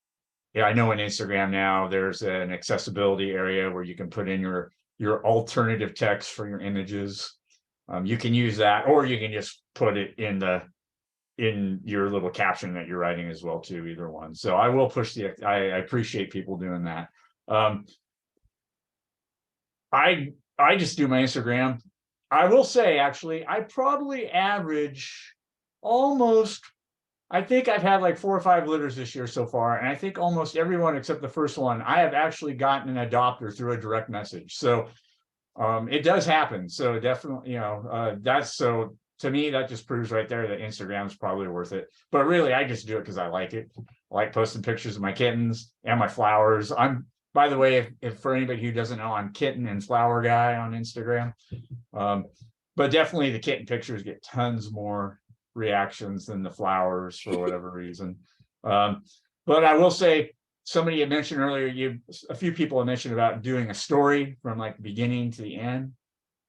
yeah, I know in Instagram now there's an accessibility area where you can put in your alternative text for your images. You can use that, or you can just put it in your little caption that you're writing as well too, either one. So I will push I appreciate people doing that. I just do my Instagram. I will say, actually, I probably average almost, I think I've had like 4 or 5 litters this year so far. And I think almost everyone except the first one, I have actually gotten an adopter through a direct message. So it does happen. So definitely, that's, so to me, that just proves right there that Instagram is probably worth it. But really, I just do it because I like it. I like posting pictures of my kittens and my flowers. By the way, if for anybody who doesn't know, I'm kitten and flower guy on Instagram. But definitely the kitten pictures get tons more reactions than the flowers for whatever reason. But I will say, somebody had mentioned earlier, a few people have mentioned about doing a story from like beginning to the end.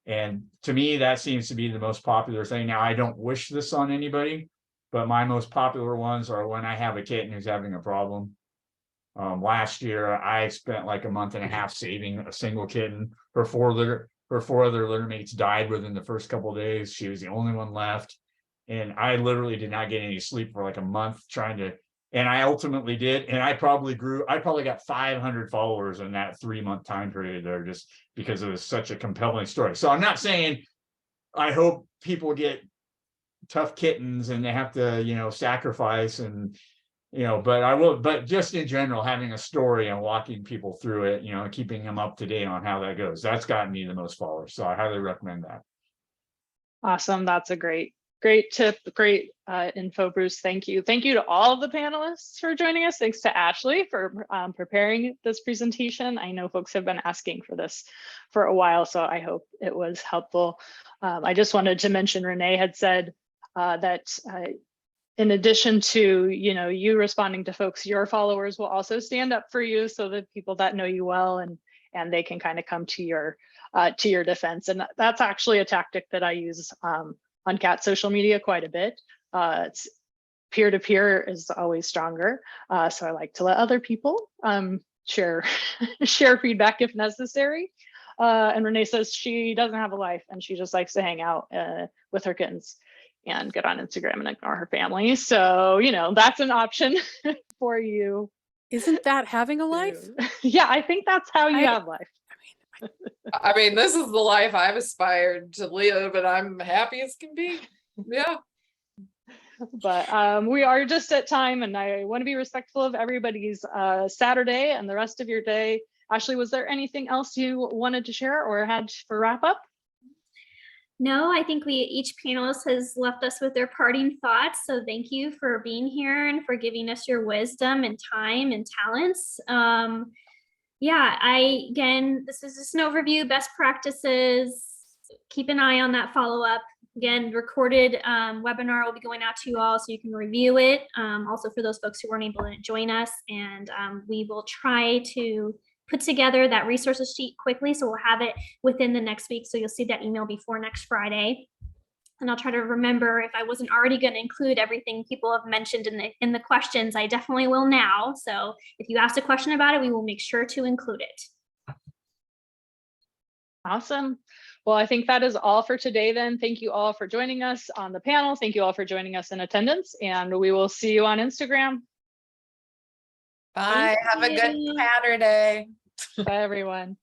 And to me, that seems to be the most popular thing. Now, I don't wish this on anybody, but my most popular ones are when I have a kitten who's having a problem. Last year, I spent like a month and a half saving a single kitten. Her 4 other litter mates died within the first couple of days. She was the only one left. And I literally did not get any sleep for like a month and I ultimately did. And I probably got 500 followers in that 3-month time period there, just because it was such a compelling story. So I'm not saying I hope people get tough kittens and they have to, sacrifice and, but just in general, having a story and walking people through it, keeping them up to date on how that goes, that's gotten me the most followers. So I highly recommend that. Awesome. That's a great tip. Great info, Bruce. Thank you. Thank you to all of the panelists for joining us. Thanks to Ashley for preparing this presentation. I know folks have been asking for this for a while, so I hope it was helpful. I just wanted to mention Renee had said that in addition to, you responding to folks, your followers will also stand up for you, so that people that know you well and they can kind of come to your defense. And that's actually a tactic that I use on cat social media quite a bit. It's peer-to-peer is always stronger. So I like to let other people share feedback if necessary. And Renee says she doesn't have a life and she just likes to hang out with her kittens and get on Instagram and ignore her family. So, that's an option for you. Isn't that having a life? Yeah, I think that's how you have life. I mean, this is the life I've aspired to live, and I'm happy as can be. Yeah. But we are just at time, and I want to be respectful of everybody's Saturday and the rest of your day. Ashley, was there anything else you wanted to share or had for wrap up? No, I think each panelist has left us with their parting thoughts. So thank you for being here and for giving us your wisdom and time and talents. Again, this is just an overview, best practices. Keep an eye on that follow-up. Again, recorded webinar will be going out to you all so you can review it. Also for those folks who weren't able to join us, and we will try to put together that resources sheet quickly. So we'll have it within the next week. So you'll see that email before next Friday. And I'll try to remember, if I wasn't already going to include everything people have mentioned in the questions, I definitely will now. So if you asked a question about it, we will make sure to include it. Awesome. Well, I think that is all for today then. Thank you all for joining us on the panel. Thank you all for joining us in attendance, and we will see you on Instagram. Bye. Have a good you. Saturday. Bye, everyone.